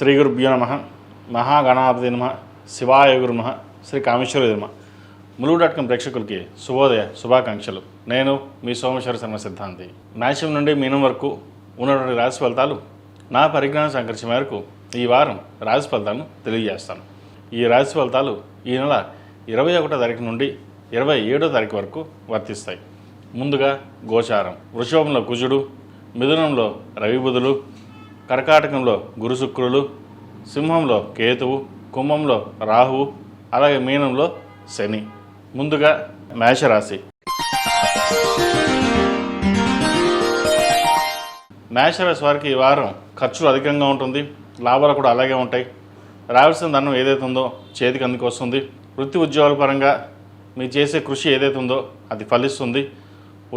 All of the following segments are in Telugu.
శ్రీ గురుభ్యో నమ. మహాగణాధిపతి నమ. శివాయ గురు నమ. శ్రీ కామేశ్వర నమ. ములుగు.com ప్రేక్షకులకి శుభోదయ శుభాకాంక్షలు. నేను మీ సోమేశ్వర శర్మ సిద్ధాంతి. మేషం నుండి మీనం వరకు ఉన్నటువంటి రాశి ఫలితాలు నా పరిజ్ఞానం సంకరించిన మేరకు ఈ వారం రాశి ఫలితాలను తెలియజేస్తాను. ఈ రాశి ఫలితాలు ఈ నెల 21వ తారీఖు నుండి 27వ తారీఖు వరకు వర్తిస్తాయి. ముందుగా గోచారం. వృషభంలో కుజుడు, మిథునంలో రవి బుధులు, కర్కాటకంలో గురు శుక్రులు, సింహంలో కేతువు, కుంభంలో రాహువు, అలాగే మీనంలో శని. ముందుగా మేషరాశి. మేషరాశి వారికి ఈ వారం ఖర్చులు అధికంగా ఉంటుంది, లాభాలు కూడా అలాగే ఉంటాయి. రావాల్సిన ధనం ఏదైతే ఉందో చేతికి అందుకు వస్తుంది. వృత్తి ఉద్యోగాల పరంగా మీరు చేసే కృషి ఏదైతే ఉందో అది ఫలిస్తుంది.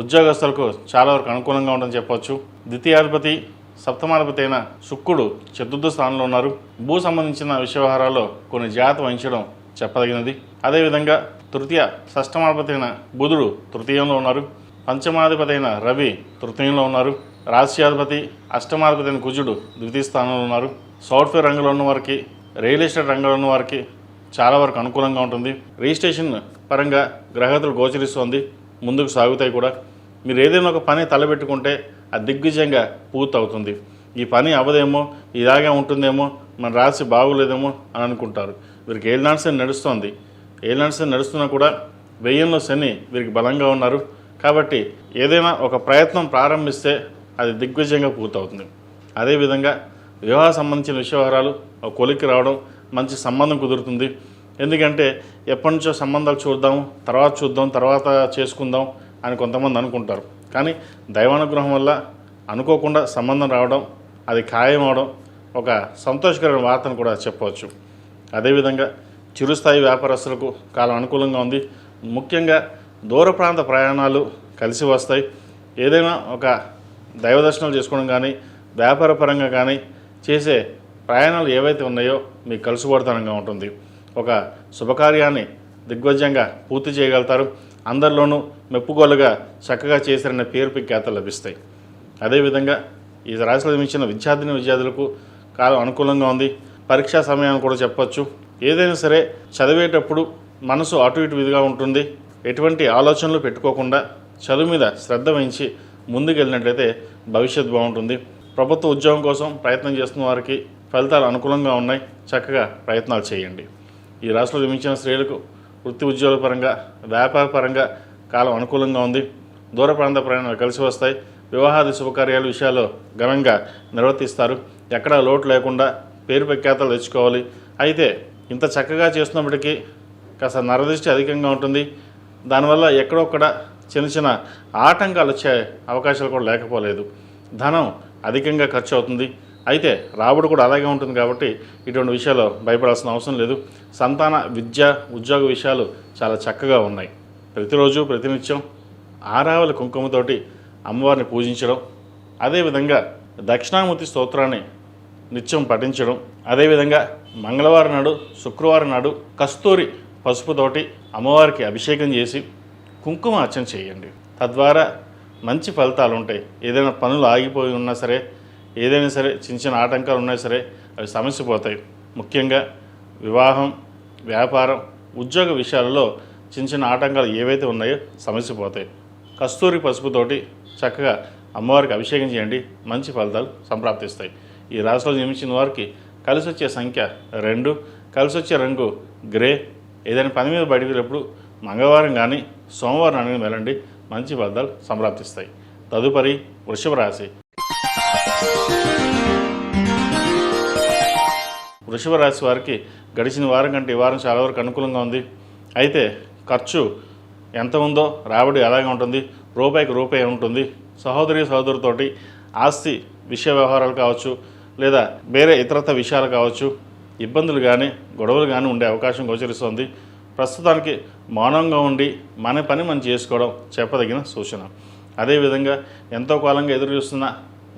ఉద్యోగస్తులకు చాలా వరకు అనుకూలంగా ఉంటుందని చెప్పవచ్చు. ద్వితీయాధిపతి సప్తమాధిపతి అయిన శుక్రుడు చతుర్థ స్థానంలో ఉన్నారు. భూ సంబంధించిన విషయవహారాల్లో కొన్ని జాగ్రత్త వహించడం చెప్పదగినది. అదేవిధంగా తృతీయ షష్టమాధిపతి అయిన బుధుడు తృతీయంలో ఉన్నారు. పంచమాధిపతి అయిన రవి తృతీయంలో ఉన్నారు. రాశ్యాధిపతి అష్టమాధిపతి అయిన కుజుడు ద్వితీయ స్థానంలో ఉన్నారు. సాఫ్ట్వేర్ రంగంలో ఉన్న వారికి, రియల్ ఎస్టేట్ రంగంలో ఉన్న వారికి చాలా వరకు అనుకూలంగా ఉంటుంది. రిజిస్ట్రేషన్ పరంగా గ్రహగతులు గోచరిస్తుంది, ముందుకు సాగుతాయి కూడా. మీరు ఏదైనా ఒక పని తలబెట్టుకుంటే అది దిగ్విజయంగా పూర్తవుతుంది. ఈ పని అవదేమో, ఇలాగే ఉంటుందేమో, మన రాశి బాగోలేదేమో అని అనుకుంటారు. వీరికి ఏలినాటి శని నడుస్తుంది. ఏలినాటి శని నడుస్తున్నా కూడా వ్యయంలో శని వీరికి బలంగా ఉన్నారు. కాబట్టి ఏదైనా ఒక ప్రయత్నం ప్రారంభిస్తే అది దిగ్విజయంగా పూర్తవుతుంది. అదేవిధంగా వివాహ సంబంధించిన విషయవహారాలు ఒక కొలిక్కి రావడం, మంచి సంబంధం కుదురుతుంది. ఎందుకంటే ఎప్పటి నుంచో సంబంధాలు చూద్దాం, తర్వాత చేసుకుందాం అని కొంతమంది అనుకుంటారు. కానీ దైవానుగ్రహం వల్ల అనుకోకుండా సంబంధం రావడం, అది ఖాయం అవడం ఒక సంతోషకరమైన వార్తను కూడా చెప్పవచ్చు. అదేవిధంగా చిరుస్థాయి వ్యాపారస్తులకు కాలం అనుకూలంగా ఉంది. ముఖ్యంగా దూర ప్రాంత ప్రయాణాలు కలిసి వస్తాయి. ఏదైనా ఒక దైవ దర్శనాలు చేసుకోవడం కానీ, వ్యాపార పరంగా కానీ చేసే ప్రయాణాలు ఏవైతే ఉన్నాయో మీకు కలుసుబడతనంగా ఉంటుంది. ఒక శుభకార్యాన్ని దిగ్విజయంగా పూర్తి చేయగలుగుతారు. అందరిలోనూ మెప్పుగోలుగా చక్కగా చేశారన్న పేరు ప్రఖ్యాతలు లభిస్తాయి. అదేవిధంగా ఈ రాశిలో జన్మించిన విద్యార్థులకు కాలం అనుకూలంగా ఉంది. పరీక్షా సమయాన్ని కూడా చెప్పచ్చు. ఏదైనా సరే చదివేటప్పుడు మనసు అటు ఇటు విధిగా ఉంటుంది. ఎటువంటి ఆలోచనలు పెట్టుకోకుండా చదువు మీద శ్రద్ధ వహించి ముందుకెళ్ళినట్లయితే భవిష్యత్తు బాగుంటుంది. ప్రభుత్వ ఉద్యోగం కోసం ప్రయత్నం చేస్తున్న వారికి ఫలితాలు అనుకూలంగా ఉన్నాయి. చక్కగా ప్రయత్నాలు చేయండి. ఈ రాశిలో జన్మించిన స్త్రీలకు వృత్తి ఉద్యోగాల పరంగా, వ్యాపార పరంగా కాలం అనుకూలంగా ఉంది. దూర ప్రాంత ప్రయాణాలు కలిసి వస్తాయి. వివాహాది శుభకార్యాల విషయాల్లో ఘనంగా నిర్వర్తిస్తారు. ఎక్కడా లోటు లేకుండా పేరు ప్రఖ్యాతలు తెచ్చుకోవాలి. అయితే ఇంత చక్కగా చేస్తున్నప్పటికీ కాస్త నరదృష్టి అధికంగా ఉంటుంది. దానివల్ల ఎక్కడొక్కడ చిన్న చిన్న ఆటంకాలు వచ్చే అవకాశాలు కూడా లేకపోలేదు. ధనం అధికంగా ఖర్చు అవుతుంది. అయితే రాబడి కూడా అలాగే ఉంటుంది. కాబట్టి ఇటువంటి విషయాలు భయపడాల్సిన అవసరం లేదు. సంతాన, విద్య, ఉద్యోగ విషయాలు చాలా చక్కగా ఉన్నాయి. ప్రతిరోజు ప్రతినిత్యం ఆరావళి కుంకుమతోటి అమ్మవారిని పూజించడం, అదేవిధంగా దక్షిణామూర్తి స్తోత్రాన్ని నిత్యం పఠించడం, అదేవిధంగా మంగళవారం నాడు, శుక్రవారం నాడు కస్తూరి పసుపుతోటి అమ్మవారికి అభిషేకం చేసి కుంకుమ అర్చన చేయండి. తద్వారా మంచి ఫలితాలు ఉంటాయి. ఏదైనా పనులు ఆగిపోయి ఉన్నా సరే, ఏదైనా సరే చిన్న చిన్న ఆటంకాలు ఉన్నా సరే అవి సమస్యపోతాయి. ముఖ్యంగా వివాహం, వ్యాపారం, ఉద్యోగ విషయాలలో చిన్న చిన్న ఆటంకాలు ఏవైతే ఉన్నాయో సమస్యపోతాయి. కస్తూరి పసుపుతోటి చక్కగా అమ్మవారికి అభిషేకం చేయండి. మంచి ఫలితాలు సంప్రాప్తిస్తాయి. ఈ రాశిలో జన్మించిన వారికి కలిసి వచ్చే సంఖ్య 2, కలిసి వచ్చే రంగు గ్రే. ఏదైనా పని మీద బయటకు వెళ్ళినప్పుడు మంగళవారం కానీ సోమవారం కానీ వెళ్ళండి. మంచి ఫలితాలు సంప్రాప్తిస్తాయి. తదుపరి వృషభ రాశి. వృషభ రాశి వారికి గడిచిన వారం కంటే ఈ వారం చాలా వరకు అనుకూలంగా ఉంది. అయితే ఖర్చు ఎంత ఉందో రాబడి అలాగే ఉంటుంది. రూపాయికి రూపాయి ఉంటుంది. సహోదరితోటి ఆస్తి విషయ వ్యవహారాలు కావచ్చు, లేదా వేరే ఇతరత్ర విషయాలు కావచ్చు, ఇబ్బందులు కానీ గొడవలు కానీ ఉండే అవకాశం గోచరిస్తుంది. ప్రస్తుతానికి మౌనంగా ఉండి మన పని మనం చేసుకోవడం చెప్పదగిన సూచన. అదేవిధంగా ఎంతో కాలంగా ఎదురు చూస్తున్న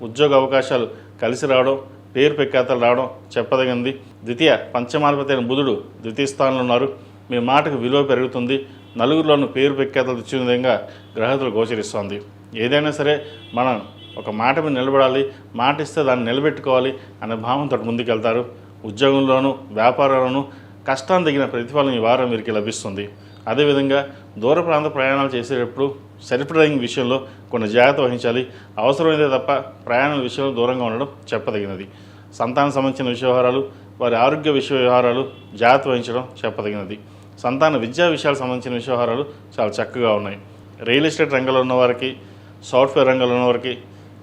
ఉద్యోగ అవకాశాలు కలిసి రావడం, పేరు ప్రఖ్యాతలు రావడం చెప్పదగింది. ద్వితీయ పంచమాధిపతి అయిన బుధుడు ద్వితీయ స్థానంలో ఉన్నారు. మీ మాటకు విలువ పెరుగుతుంది. నలుగురిలోనూ పేరు ప్రఖ్యాతలు తెచ్చే విధంగా గ్రహతులు గోచరిస్తోంది. ఏదైనా సరే మనం ఒక మాట మీద నిలబడాలి, మాట ఇస్తే దాన్ని నిలబెట్టుకోవాలి అనే భావంతో ముందుకెళ్తారు. ఉద్యోగంలోనూ వ్యాపారంలోనూ కష్టాన్ని తగిన ప్రతిఫలం ఈ వారం వీరికి లభిస్తుంది. అదేవిధంగా దూర ప్రాంత ప్రయాణాలు చేసేటప్పుడు సెల్ఫ్ డ్రైవింగ్ విషయంలో కొన్ని జాగ్రత్త వహించాలి. అవసరమైతే తప్ప ప్రయాణాల విషయంలో దూరంగా ఉండడం చెప్పదగినది. సంతానం సంబంధించిన వ్యవహారాలు, వారి ఆరోగ్య వ్యవహారాలు జాగ్రత్త వహించడం చెప్పదగినది. సంతాన విద్యా విషయాలకు సంబంధించిన వ్యవహారాలు చాలా చక్కగా ఉన్నాయి. రియల్ ఎస్టేట్ రంగంలో ఉన్నవారికి, సాఫ్ట్వేర్ రంగంలో ఉన్నవారికి,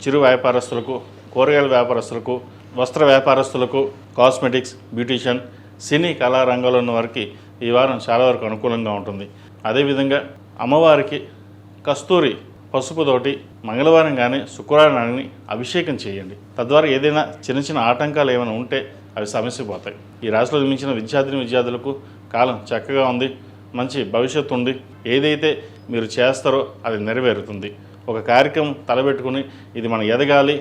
చిరు వ్యాపారస్తులకు, కూరగాయల వ్యాపారస్తులకు, వస్త్ర వ్యాపారస్తులకు, కాస్మెటిక్స్, బ్యూటీషియన్, సినీ కళా రంగంలో ఉన్న వారికి ఈ వారం చాలా వరకు అనుకూలంగా ఉంటుంది. అదేవిధంగా అమ్మవారికి కస్తూరి పసుపుతోటి మంగళవారం కానీ శుక్రవారం కానీ అభిషేకం చేయండి. తద్వారా ఏదైనా చిన్న చిన్న ఆటంకాలు ఏమైనా ఉంటే అవి సమస్యపోతాయి. ఈ రాశిలో జన్మించిన విద్యార్థులకు కాలం చక్కగా ఉంది, మంచి భవిష్యత్తు ఉంది. ఏదైతే మీరు చేస్తారో అది నెరవేరుతుంది. ఒక కార్యక్రమం తలబెట్టుకుని ఇది మనం ఎదగాలి,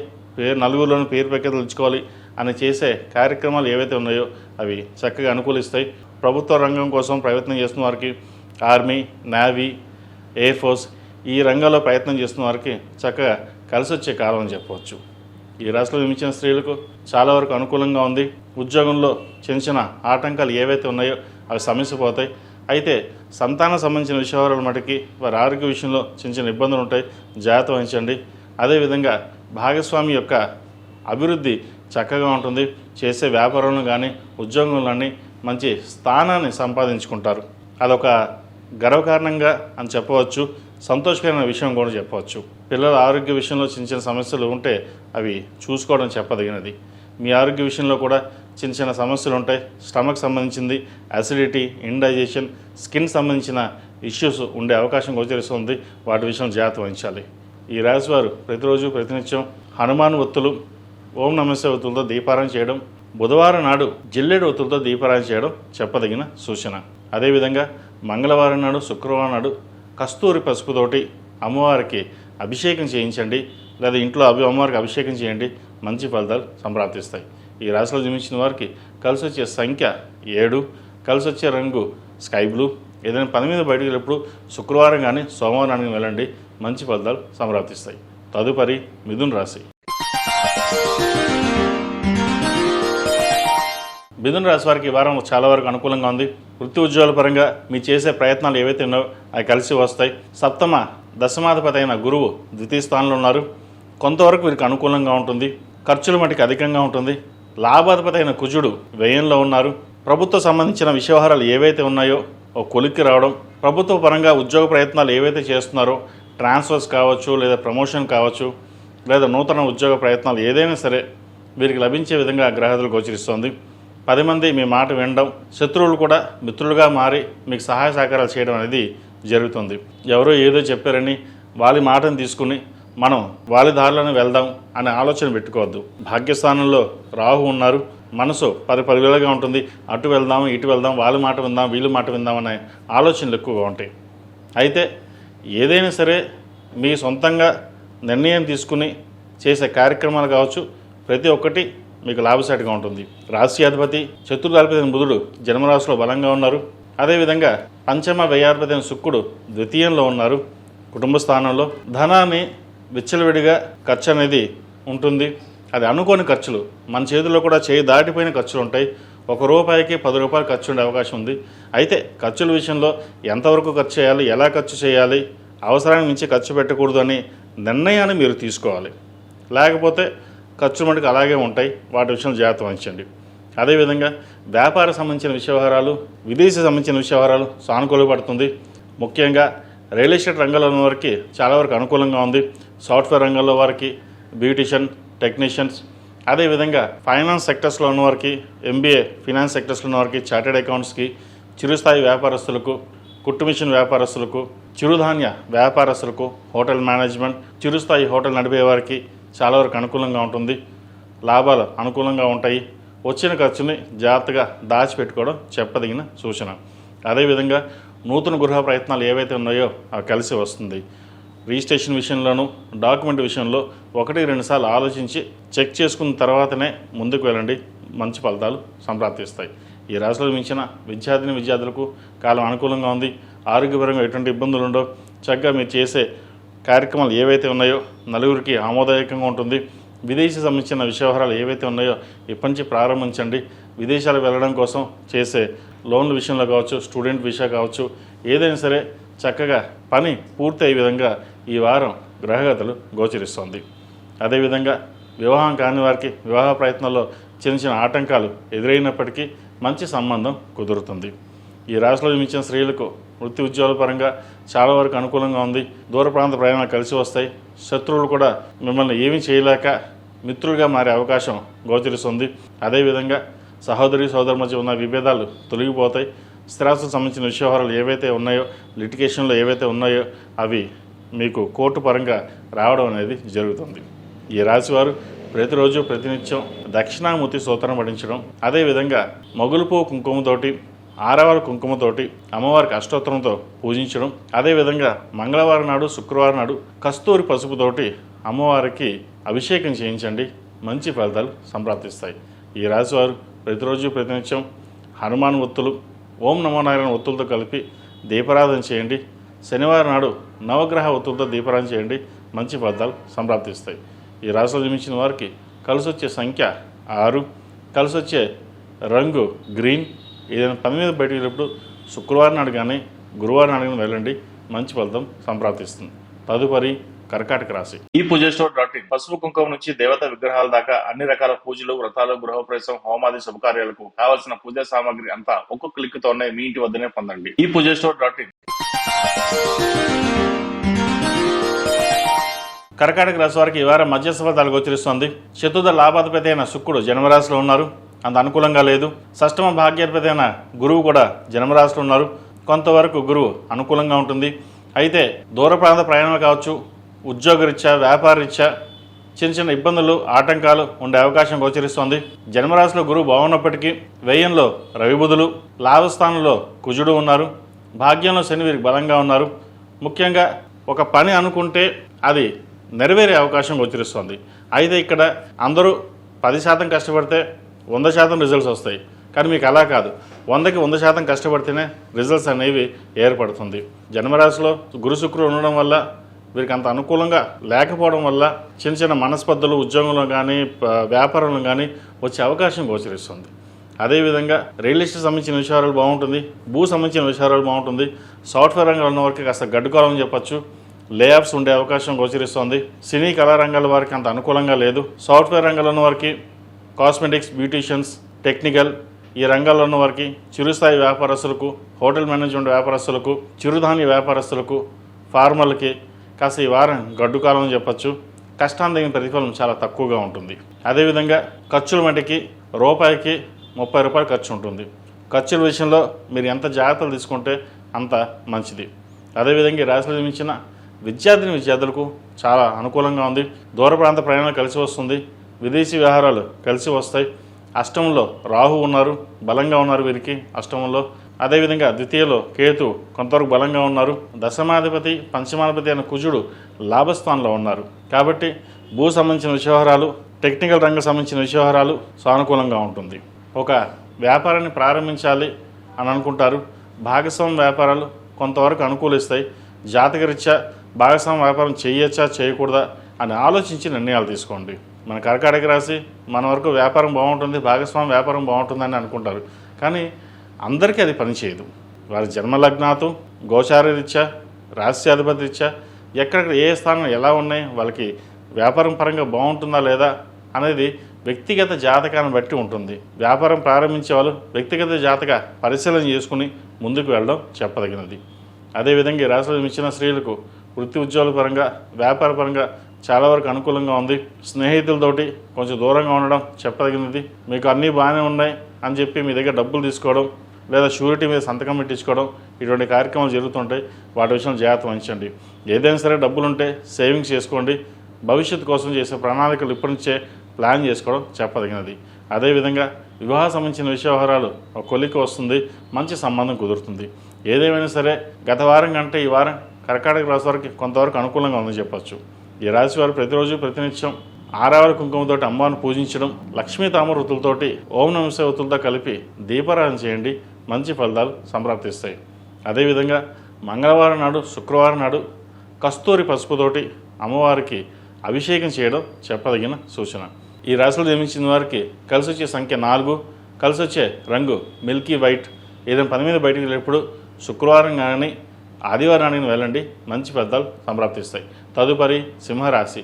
నలుగురిలోని పేరు ప్రఖ్యాతులు ఇచ్చుకోవాలి అని చేసే కార్యక్రమాలు ఏవైతే ఉన్నాయో అవి చక్కగా అనుకూలిస్తాయి. ప్రభుత్వ రంగం కోసం ప్రయత్నం చేస్తున్న వారికి, ఆర్మీ, నేవీ, ఎయిర్ ఫోర్స్ ఈ రంగంలో ప్రయత్నం చేస్తున్న వారికి చక్కగా కలిసి వచ్చే కాలం అని చెప్పవచ్చు. ఈ రాశిలో జన్మించిన స్త్రీలకు చాలా వరకు అనుకూలంగా ఉంది. ఉద్యోగంలో చిన్న చిన్న ఆటంకాలు ఏవైతే ఉన్నాయో అవి సమస్యపోతాయి. అయితే సంతానం సంబంధించిన విషయాల మటుకి వారి ఆరోగ్య విషయంలో చిన్న చిన్న ఇబ్బందులు ఉంటాయి, జాగ్రత్త వహించండి. అదేవిధంగా భాగస్వామి యొక్క అభివృద్ధి చక్కగా ఉంటుంది. చేసే వ్యాపారంలో కానీ ఉద్యోగంలో కానీ మంచి స్థానాన్ని సంపాదించుకుంటారు. అదొక గర్వకారణంగా అని చెప్పవచ్చు, సంతోషకరమైన విషయం కూడా చెప్పవచ్చు. పిల్లల ఆరోగ్య విషయంలో చిన్న చిన్న సమస్యలు ఉంటే అవి చూసుకోవడం చెప్పదగినది. మీ ఆరోగ్య విషయంలో కూడా చిన్న చిన్న సమస్యలు ఉంటాయి. స్టమక్ సంబంధించింది, అసిడిటీ, ఇండైజెషన్, స్కిన్ సంబంధించిన ఇష్యూస్ ఉండే అవకాశం గోచరిస్తుంది. వాటి విషయం జాగ్రత్త వహించాలి. ఈ రాశి వారు ప్రతిరోజు ప్రతినిత్యం హనుమాన్ ఒత్తులు, ఓం నమస్తే ఒత్తులతో దీపారాయణ చేయడం, బుధవారం నాడు జిల్లేడు ఒత్తులతో దీపారాయణ చేయడం చెప్పదగిన సూచన. అదేవిధంగా మంగళవారం నాడు, శుక్రవారం నాడు కస్తూరి పసుపుతోటి అమ్మవారికి అభిషేకం చేయించండి, లేదా ఇంట్లో అమ్మవారికి అభిషేకం చేయండి. మంచి ఫలితాలు సంప్రాప్తిస్తాయి. ఈ రాశిలో జన్మించిన వారికి కలిసి వచ్చే సంఖ్య 7, కలిసి వచ్చే రంగు స్కై బ్లూ. ఏదైనా పని మీద బయటకు వెళ్ళినప్పుడు శుక్రవారం కానీ సోమవారానికి వెళ్ళండి, మంచి ఫలితాలు సంప్రాప్తిస్తాయి. తదుపరి మిథున్ రాశి. మిథున రాశి వారికి ఈ వారం చాలా వరకు అనుకూలంగా ఉంది. వృత్తి ఉద్యోగాల పరంగా మీరు చేసే ప్రయత్నాలు ఏవైతే ఉన్నాయో అవి కలిసి వస్తాయి. సప్తమ దశమాధిపతి అయిన గురువు ద్వితీయ స్థానంలో ఉన్నారు. కొంతవరకు వీరికి అనుకూలంగా ఉంటుంది. ఖర్చులు మటుకు అధికంగా ఉంటుంది. లాభాధిపతి అయిన కుజుడు వ్యయంలో ఉన్నారు. ప్రభుత్వ సంబంధించిన వ్యవహారాలు ఏవైతే ఉన్నాయో ఒక కొలిక్కి రావడం, ప్రభుత్వ పరంగా ఉద్యోగ ప్రయత్నాలు ఏవైతే చేస్తున్నారో ట్రాన్స్ఫర్స్ కావచ్చు, లేదా ప్రమోషన్ కావచ్చు, లేదా నూతన ఉద్యోగ ప్రయత్నాలు ఏదైనా సరే వీరికి లభించే విధంగా గ్రహాలు గోచరిస్తోంది. 10 మంది మీ మాట వినడం, శత్రువులు కూడా మిత్రులుగా మారి మీకు సహాయ సహకారాలు చేయడం అనేది జరుగుతుంది. ఎవరో ఏదో చెప్పారని వాళ్ళ మాటను తీసుకుని మనం వాళ్ళ దారిలోనే వెళ్దాం అనే ఆలోచన పెట్టుకోవద్దు. భాగ్యస్థానంలో రాహు ఉన్నారు. మనసు పరివేళగా ఉంటుంది. అటు వెళ్దాం, ఇటు వెళ్దాం, వాళ్ళ మాట విందాం, వీళ్ళ మాట విందాం అనే ఆలోచనలు ఎక్కువగా ఉంటాయి. అయితే ఏదైనా సరే మీ సొంతంగా నిర్ణయం తీసుకుని చేసే కార్యక్రమాలు కావచ్చు, ప్రతి ఒక్కటి మీకు లాభసాటిగా ఉంటుంది. రాశ్యాధిపతి చతుర్థాధిపతి అయిన బుధుడు జన్మరాశిలో బలంగా ఉన్నారు. అదేవిధంగా పంచమ వ్యయాధిపతి అయిన శుక్రుడు ద్వితీయంలో ఉన్నారు. కుటుంబ స్థానంలో ధనాన్ని విచ్చలవిడిగా ఖర్చు అనేది ఉంటుంది. అది అనుకోని ఖర్చులు, మన చేతుల్లో కూడా చేయి దాటిపోయిన ఖర్చులు ఉంటాయి. ₹1కి ₹10 ఖర్చు ఉండే అవకాశం ఉంది. అయితే ఖర్చుల విషయంలో ఎంతవరకు ఖర్చు చేయాలి, ఎలా ఖర్చు చేయాలి, అవసరానికి మించి ఖర్చు పెట్టకూడదు అని నిర్ణయాన్ని మీరు తీసుకోవాలి. లేకపోతే ఖర్చు మటుకు అలాగే ఉంటాయి. వాటి విషయంలో జాగ్రత్త వహించండి. అదేవిధంగా వ్యాపార సంబంధించిన వ్యవహారాలు, విదేశీ సంబంధించిన వ్యవహారాలు సానుకూలపడుతుంది. ముఖ్యంగా రియల్ ఎస్టేట్ రంగంలో ఉన్న వారికి చాలా వరకు అనుకూలంగా ఉంది. సాఫ్ట్వేర్ రంగంలో వారికి, బ్యూటిషియన్, టెక్నీషియన్స్, అదేవిధంగా ఫైనాన్స్ సెక్టర్స్లో ఉన్నవారికి, MBA ఫైనాన్స్ సెక్టర్స్లో ఉన్నవారికి, చార్టెడ్ అకౌంట్స్కి, చిరుస్థాయి వ్యాపారస్తులకు, కుట్టు మిషన్ వ్యాపారస్తులకు, చిరుధాన్య వ్యాపారస్తులకు, హోటల్ మేనేజ్మెంట్, చిరుస్థాయి హోటల్ నడిపే వారికి చాలా వరకు అనుకూలంగా ఉంటుంది. లాభాలు అనుకూలంగా ఉంటాయి. వచ్చిన ఖర్చుని జాగ్రత్తగా దాచిపెట్టుకోవడం చెప్పదగిన సూచన. అదేవిధంగా నూతన గృహ ప్రయత్నాలు ఏవైతే ఉన్నాయో అవి కలిసి వస్తుంది. రిజిస్ట్రేషన్ విషయంలోనూ, డాక్యుమెంట్ విషయంలో 1-2 సార్లు ఆలోచించి చెక్ చేసుకున్న తర్వాతనే ముందుకు వెళ్ళండి. మంచి ఫలితాలు సంప్రాప్తిస్తాయి. ఈ రాశిలో మించిన విద్యార్థులకు కాలం అనుకూలంగా ఉంది. ఆరోగ్యపరంగా ఎటువంటి ఇబ్బందులు ఉండవు. చక్కగా మీరు చేసే కార్యక్రమాలు ఏవైతే ఉన్నాయో నలుగురికి ఆమోదదాయకంగా ఉంటుంది. విదేశీ సంబంధించిన వ్యవహారాలు ఏవైతే ఉన్నాయో ఇప్పటి నుంచి ప్రారంభించండి. విదేశాలకు వెళ్ళడం కోసం చేసే లోన్ల విషయంలో కావచ్చు, స్టూడెంట్ విషయం కావచ్చు, ఏదైనా సరే చక్కగా పని పూర్తి అయ్యే విధంగా ఈ వారం గ్రహగతులు గోచరిస్తోంది. అదేవిధంగా వివాహం కాని వారికి వివాహ ప్రయత్నాల్లో చిన్న చిన్న ఆటంకాలు ఎదురైనప్పటికీ మంచి సంబంధం కుదురుతుంది. ఈ రాశిలో జన్మించిన స్త్రీలకు వృత్తి ఉద్యోగాల పరంగా చాలా వరకు అనుకూలంగా ఉంది. దూర ప్రాంత ప్రయాణాలు కలిసి వస్తాయి. శత్రువులు కూడా మిమ్మల్ని ఏమీ చేయలేక మిత్రులుగా మారే అవకాశం గోచరిస్తుంది. అదేవిధంగా సహోదరి సోదరు మధ్య ఉన్న విభేదాలు తొలగిపోతాయి. స్థిరాస్తులకు సంబంధించిన వ్యవహారాలు ఏవైతే ఉన్నాయో, లిటిగేషన్లో ఏవైతే ఉన్నాయో అవి మీకు కోర్టు పరంగా రావడం అనేది జరుగుతుంది. ఈ రాశివారు ప్రతిరోజు ప్రతినిత్యం దక్షిణామూర్తి స్తోత్రం పఠించడం, అదేవిధంగా మొగులు పువ్వు కుంకుమతోటి, ఆరవారి కుంకుమతోటి అమ్మవారికి అష్టోత్తరంతో పూజించడం, అదేవిధంగా మంగళవారం నాడు, శుక్రవారం నాడు కస్తూరి పసుపుతోటి అమ్మవారికి అభిషేకం చేయించండి. మంచి ఫలితాలు సంప్రాప్తిస్తాయి. ఈ రాశివారు ప్రతిరోజు ప్రతినిత్యం హనుమాన్ ఒత్తులు, ఓం నమో నారాయణ ఒత్తులతో కలిపి దీపారాధన చేయండి. శనివారం నాడు నవగ్రహ ఒత్తులతో దీపారాధన చేయండి. మంచి ఫలితాలు సంప్రాప్తిస్తాయి. ఈ రాశిలో జన్మించిన వారికి కలిసి వచ్చే సంఖ్య 6, కలిసి వచ్చే రంగు గ్రీన్. ఏదైనా పని మీద బయటకు వెళ్ళినప్పుడు శుక్రవారం నాడు కానీ గురువారం నాడు కానీ వెళ్ళండి. మంచి ఫలితం సంప్రాప్తిస్తుంది. తదుపరి కర్కాటక రాశి. ఈ పూజస్టోర్.in పసుపు కుంకుమ నుంచి దేవతా విగ్రహాల దాకా అన్ని రకాల పూజలు, వ్రతాలు, గృహప్రవేశం, హోమాది శుభకార్యాలకు కావలసిన పూజా సామాగ్రి అంతా ఒక్కొక్క క్లిక్ తోనే మీ ఇంటి వద్దనే పొందండి. ఈ పూజస్టోర్.in. కర్కాటక రాశి వారికి ఈ వారం మధ్యస్థ ఫలితాలు గోచరిస్తోంది. చతుర్థ లాభాధిపతి అయిన శుక్రుడు జన్మరాశిలో ఉన్నారు. అంత అనుకూలంగా లేదు. షష్టమ భాగ్యాధిపతి అయిన గురువు కూడా జన్మరాశిలో ఉన్నారు. కొంతవరకు గురువు అనుకూలంగా ఉంటుంది. అయితే దూర ప్రాంత ప్రయాణాలు కావచ్చు, ఉద్యోగరీత్యా, వ్యాపారరీత్యా చిన్న చిన్న ఇబ్బందులు, ఆటంకాలు ఉండే అవకాశం గోచరిస్తోంది. జన్మరాశిలో గురువు బాగున్నప్పటికీ వ్యయంలో రవి బుధులు, లాభస్థానంలో కుజుడు ఉన్నారు. భాగ్యంలో శని వీరికి బలంగా ఉన్నారు. ముఖ్యంగా ఒక పని అనుకుంటే అది నెరవేరే అవకాశం గోచరిస్తోంది. అయితే ఇక్కడ అందరూ 10% కష్టపడితే 100% రిజల్ట్స్ వస్తాయి. కానీ మీకు అలా కాదు. 100కి 100% కష్టపడితేనే రిజల్ట్స్ అనేవి ఏర్పడుతుంది. జన్మరాశిలో గురు శుక్రుడు ఉండడం వల్ల వీరికి అంత అనుకూలంగా లేకపోవడం వల్ల చిన్న చిన్న మనస్పర్ధలు ఉద్యోగంలో కానీ వ్యాపారంలో కానీ వచ్చే అవకాశం గోచరిస్తుంది. అదేవిధంగా రియల్ ఎస్టేట్ సంబంధించిన విషయాలు బాగుంటుంది. భూ సంబంధించిన విషయాలు బాగుంటుంది. సాఫ్ట్వేర్ రంగంలో ఉన్న వారికి కాస్త గడ్డుకోవాలని చెప్పచ్చు. లేఆఫ్స్ ఉండే అవకాశం గోచరిస్తోంది. సినీ కళా రంగాల వారికి అంత అనుకూలంగా లేదు. సాఫ్ట్వేర్ రంగంలో ఉన్న వారికి, కాస్మెటిక్స్, బ్యూటీషియన్స్, టెక్నికల్ ఈ రంగాల్లో ఉన్న వారికి, చిరుస్థాయి వ్యాపారస్తులకు, హోటల్ మేనేజ్మెంట్ వ్యాపారస్తులకు, చిరుధాన్య వ్యాపారస్తులకు, ఫార్మర్లకి కాస్త ఈ వారం గడ్డుకాలం అని చెప్పచ్చు. కష్టాన్ని తగిన ప్రతిఫలం చాలా తక్కువగా ఉంటుంది. అదేవిధంగా ఖర్చుల మటుకి రూపాయికి 30 రూపాయలు ఖర్చు ఉంటుంది. ఖర్చుల విషయంలో మీరు ఎంత జాగ్రత్తలు తీసుకుంటే అంత మంచిది. అదేవిధంగా ఈ రాశిలో జన్మించిన విద్యార్థులకు చాలా అనుకూలంగా ఉంది. దూర ప్రాంత ప్రయాణాలు కలిసి వస్తుంది. విదేశీ వ్యవహారాలు కలిసి వస్తాయి. అష్టమంలో రాహు ఉన్నారు, బలంగా ఉన్నారు వీరికి అష్టమంలో. అదేవిధంగా ద్వితీయలో కేతు కొంతవరకు బలంగా ఉన్నారు. దశమాధిపతి, పంచమాధిపతి అయిన కుజుడు లాభస్థానంలో ఉన్నారు. కాబట్టి భూ సంబంధించిన వ్యవహారాలు, టెక్నికల్ రంగం సంబంధించిన వ్యవహారాలు సానుకూలంగా ఉంటుంది. ఒక వ్యాపారాన్ని ప్రారంభించాలి అని అనుకుంటారు. భాగస్వామ్య వ్యాపారాలు కొంతవరకు అనుకూలిస్తాయి. జాతకరీత్యా భాగస్వామ్య వ్యాపారం చేయొచ్చా చేయకూడదా అని ఆలోచించి నిర్ణయాలు తీసుకోండి. మన కర్కాటక రాశి మన వరకు వ్యాపారం బాగుంటుంది, భాగస్వామ్య వ్యాపారం బాగుంటుందని అనుకుంటారు. కానీ అందరికీ అది పనిచేయదు. వారి జన్మలగ్నాతో, గోచార రీత్యా, రాశ్యాధిపతి రీత్యా ఎక్కడెక్కడ ఏ స్థానం ఎలా ఉన్నాయి, వాళ్ళకి వ్యాపారం పరంగా బాగుంటుందా లేదా అనేది వ్యక్తిగత జాతకాన్ని బట్టి ఉంటుంది. వ్యాపారం ప్రారంభించే వాళ్ళు వ్యక్తిగత జాతక పరిశీలన చేసుకుని ముందుకు వెళ్ళడం చెప్పదగినది. అదేవిధంగా ఈ రాశిలో జన్మించిన స్త్రీలకు వృత్తి ఉద్యోగాల పరంగా, వ్యాపార పరంగా చాలా వరకు అనుకూలంగా ఉంది. స్నేహితులతోటి కొంచెం దూరంగా ఉండడం చెప్పదగినది. మీకు అన్నీ బాగానే ఉన్నాయి అని చెప్పి మీ దగ్గర డబ్బులు తీసుకోవడం లేదా షూరిటీ మీద సంతకం పెట్టించుకోవడం ఇటువంటి కార్యక్రమాలు జరుగుతుంటాయి. వాటి విషయంలో జాగ్రత్త వహించండి. ఏదైనా సరే డబ్బులుంటే సేవింగ్స్ చేసుకోండి. భవిష్యత్తు కోసం చేసే ప్రణాళికలు ఇప్పటి నుంచే ప్లాన్ చేసుకోవడం చెప్పదగినది. అదేవిధంగా వివాహ సంబంధించిన వ్యవహారాలు ఒక కొలిక్కి వస్తుంది. మంచి సంబంధం కుదురుతుంది. ఏదేమైనా సరే గత వారం కంటే ఈ వారం కర్కాటక రాశి వారికి కొంతవరకు అనుకూలంగా ఉందని చెప్పచ్చు. ఈ రాశి వారు ప్రతిరోజు ప్రతినిత్యం ఆరవారి కుంకుమతోటి అమ్మవారిని పూజించడం, లక్ష్మీ తామర వృత్తులతోటి ఓం నమః శివాయ వృత్తులతో కలిపి దీపారాధన చేయండి. మంచి ఫలితాలు సంప్రాప్తిస్తాయి. అదేవిధంగా మంగళవారం నాడు, శుక్రవారం నాడు కస్తూరి పసుపుతోటి అమ్మవారికి అభిషేకం చేయడం చెప్పదగిన సూచన. ఈ రాశిలో జన్మించిన వారికి కలిసి వచ్చే సంఖ్య 4, కలిసి వచ్చే రంగు మిల్కీ వైట్. ఏదైనా పని మీద బయటికి వెళ్ళేటప్పుడు శుక్రవారం కానీ ఆదివారానికి వెళ్ళండి, మంచి ఫలితాలు సంప్రాప్తిస్తాయి. తదుపరి సింహరాశి.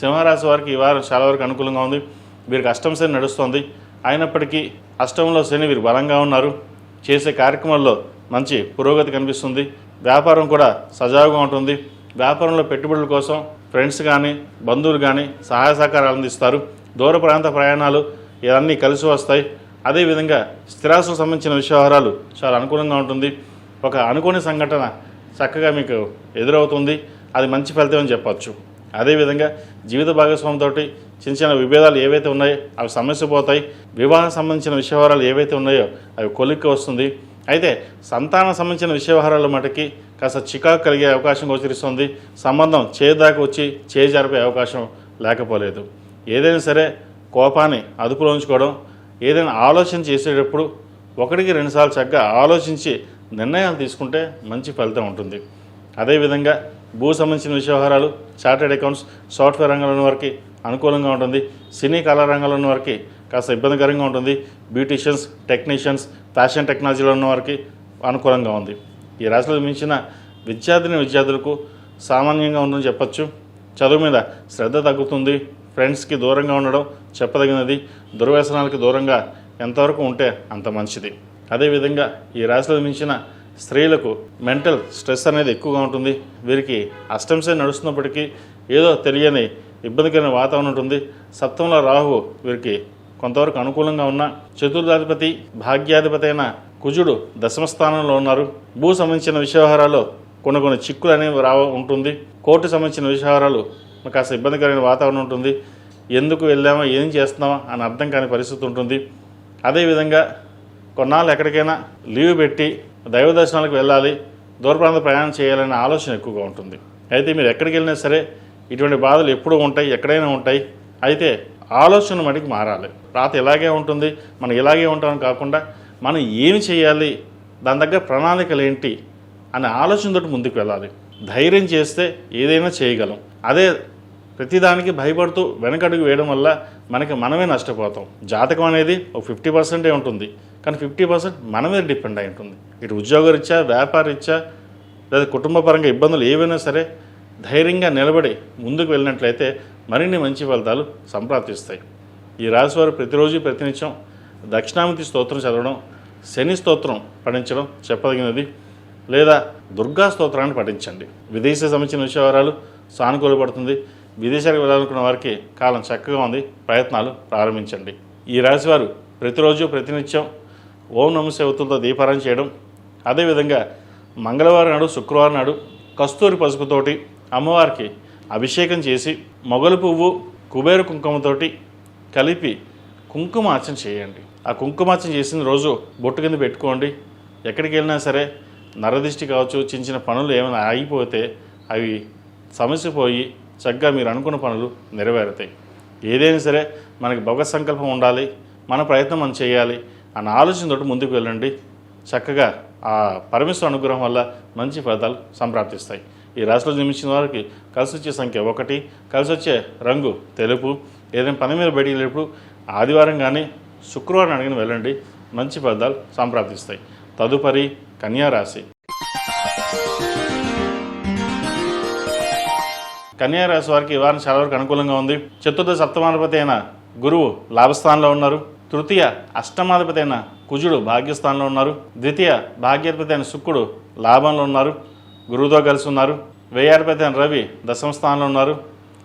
సింహరాశి వారికి ఈ వారం చాలా వరకు అనుకూలంగా ఉంది. వీరికి అష్టమ శని నడుస్తుంది. అయినప్పటికీ అష్టమంలో శని వీరు బలంగా ఉన్నారు. చేసే కార్యక్రమాల్లో మంచి పురోగతి కనిపిస్తుంది. వ్యాపారం కూడా సజావుగా ఉంటుంది. వ్యాపారంలో పెట్టుబడుల కోసం ఫ్రెండ్స్ కానీ బంధువులు కానీ సహాయ సహకారాలు అందిస్తారు. దూర ప్రాంత ప్రయాణాలు ఇవన్నీ కలిసి వస్తాయి. అదేవిధంగా స్థిరాస్తులకు సంబంధించిన వ్యవహారాలు చాలా అనుకూలంగా ఉంటుంది. ఒక అనుకోని సంఘటన చక్కగా మీకు ఎదురవుతుంది, అది మంచి ఫలితం అని చెప్పచ్చు. అదేవిధంగా జీవిత భాగస్వామితో చిన్న చిన్న విభేదాలు ఏవైతే ఉన్నాయో అవి సమస్య పోతాయి. వివాహం సంబంధించిన విషయవహారాలు ఏవైతే ఉన్నాయో అవి కొలిక్కి వస్తుంది. అయితే సంతానం సంబంధించిన విషయవహారాల మటుకి కాస్త చికాకు కలిగే అవకాశం గోచరిస్తుంది. సంబంధం చేదాకా వచ్చి చేజారిపోయే అవకాశం లేకపోలేదు. ఏదైనా సరే కోపాన్ని అదుపులో ఉంచుకోవడం, ఏదైనా ఆలోచన చేసేటప్పుడు 1-2 సార్లు చక్కగా ఆలోచించి నిర్ణయాలు తీసుకుంటే మంచి ఫలితం ఉంటుంది. అదేవిధంగా భూ సంబంధించిన వ్యవహారాలు, చార్టెడ్ అకౌంట్స్, సాఫ్ట్వేర్ రంగంలో ఉన్న వారికి అనుకూలంగా ఉంటుంది. సినీ కళా రంగంలో ఉన్న వారికి కాస్త ఇబ్బందికరంగా ఉంటుంది. బ్యూటీషియన్స్, టెక్నీషియన్స్, ఫ్యాషన్ టెక్నాలజీలో ఉన్న వారికి అనుకూలంగా ఉంది. ఈ రాశిలో మించిన విద్యార్థులకు సామాన్యంగా ఉందని చెప్పచ్చు. చదువు మీద శ్రద్ధ తగ్గుతుంది. ఫ్రెండ్స్కి దూరంగా ఉండడం చెప్పదగినది. దుర్వ్యసనాలకి దూరంగా ఎంతవరకు ఉంటే అంత మంచిది. అదేవిధంగా ఈ రాశిలో మించిన స్త్రీలకు మెంటల్ స్ట్రెస్ అనేది ఎక్కువగా ఉంటుంది. వీరికి అష్టమ శని నడుస్తున్నప్పటికీ ఏదో తెలియని ఇబ్బందికరమైన వాతావరణం ఉంటుంది. సప్తమంలో రాహువు వీరికి కొంతవరకు అనుకూలంగా ఉన్న, చతుర్థాధిపతి భాగ్యాధిపతి అయిన కుజుడు దశమ స్థానంలో ఉన్నారు. భూ సంబంధించిన విషయవహారాల్లో కొన్ని చిక్కులు అనేవి ఉంటుంది. కోర్టు సంబంధించిన విషయవహారాలు కాస్త ఇబ్బందికరమైన వాతావరణం ఉంటుంది. ఎందుకు వెళ్ళామా, ఏం చేస్తున్నామా అని అర్థం కాని పరిస్థితి ఉంటుంది. అదేవిధంగా కొన్నాళ్ళు ఎక్కడికైనా లీవ్ పెట్టి దైవ దర్శనాలకు వెళ్ళాలి, దూర ప్రాంత ప్రయాణం చేయాలనే ఆలోచన ఎక్కువగా ఉంటుంది. అయితే మీరు ఎక్కడికి వెళ్ళినా సరే ఇటువంటి బాధలు ఎప్పుడూ ఉంటాయి, ఎక్కడైనా ఉంటాయి. అయితే ఆలోచన మటుకు మారాలి. రాత ఇలాగే ఉంటుంది, మనం ఇలాగే ఉంటామని కాకుండా మనం ఏమి చేయాలి, దాని దగ్గర ప్రణాళికలు ఏంటి అనే ఆలోచనతో ముందుకు వెళ్ళాలి. ధైర్యం చేస్తే ఏదైనా చేయగలం. అదే ప్రతిదానికి భయపడుతూ వెనకడుగు వేయడం వల్ల మనమే నష్టపోతాం. జాతకం అనేది ఒక 50% ఉంటుంది, కానీ 50% మన మీద డిపెండ్ అయి ఉంటుంది. ఇటు ఉద్యోగరీత్యా, వ్యాపారరీత్యా లేదా కుటుంబపరంగా ఇబ్బందులు ఏవైనా సరే ధైర్యంగా నిలబడి ముందుకు వెళ్ళినట్లయితే మరిన్ని మంచి ఫలితాలు సంప్రాప్తిస్తాయి. ఈ రాశివారు ప్రతిరోజు ప్రతినిత్యం దక్షిణామూర్తి స్తోత్రం చదవడం, శని స్తోత్రం పఠించడం చెప్పదగినది. లేదా దుర్గా స్తోత్రాన్ని పఠించండి. విదేశీ సంబంధించిన విషయవరాలు సానుకూలపడుతుంది. విదేశాలకు వెళ్ళాలనుకున్న వారికి కాలం చక్కగా ఉంది, ప్రయత్నాలు ప్రారంభించండి. ఈ రాశివారు ప్రతిరోజు ప్రతినిత్యం ఓం నమస్తే ఒత్తులతో దీపారాయణ చేయడం, అదేవిధంగా మంగళవారం నాడు, శుక్రవారం నాడు కస్తూరి పసుపుతోటి అమ్మవారికి అభిషేకం చేసి మొగలు పువ్వు కుబేర కుంకుమతోటి కలిపి కుంకుమార్చన చేయండి. ఆ కుంకుమార్చన చేసిన రోజు బొట్టు కింద పెట్టుకోండి. ఎక్కడికి వెళ్ళినా సరే నరదిష్టి కావచ్చు, చిన్న చిన్న పనులు ఏమైనా ఆగిపోతే అవి సమస్య పోయి చక్కగా మీరు అనుకున్న పనులు నెరవేరుతాయి. ఏదైనా సరే మనకి భగవత్ సంకల్పం ఉండాలి, మన ప్రయత్నం మనం చేయాలి అన్న ఆలోచనతో ముందుకు వెళ్ళండి. చక్కగా ఆ పరమేశ్వర అనుగ్రహం వల్ల మంచి ఫలితాలు సంప్రాప్తిస్తాయి. ఈ రాశిలో జన్మించిన వారికి కలిసి వచ్చే సంఖ్య 1, కలిసి వచ్చే రంగు తెలుపు. ఏదైనా పని మీద బయటికి వెళ్ళేప్పుడు ఆదివారం కానీ శుక్రవారం అడిగిన వెళ్ళండి, మంచి ఫలితాలు సంప్రాప్తిస్తాయి. తదుపరి కన్యారాశి. కన్యారాశి వారికి ఈ వారం చాలా వరకు అనుకూలంగా ఉంది. చతుర్థ సప్తమాధిపతి అయిన గురువు లాభస్థానంలో ఉన్నారు. తృతీయ అష్టమాధిపతి అయిన కుజుడు భాగ్యస్థానంలో ఉన్నారు. ద్వితీయ భాగ్యాధిపతి అయిన శుక్రుడు లాభంలో ఉన్నారు, గురువుతో కలిసి ఉన్నారు. వ్యయాధిపతి అయిన రవి దశమ స్థానంలో ఉన్నారు.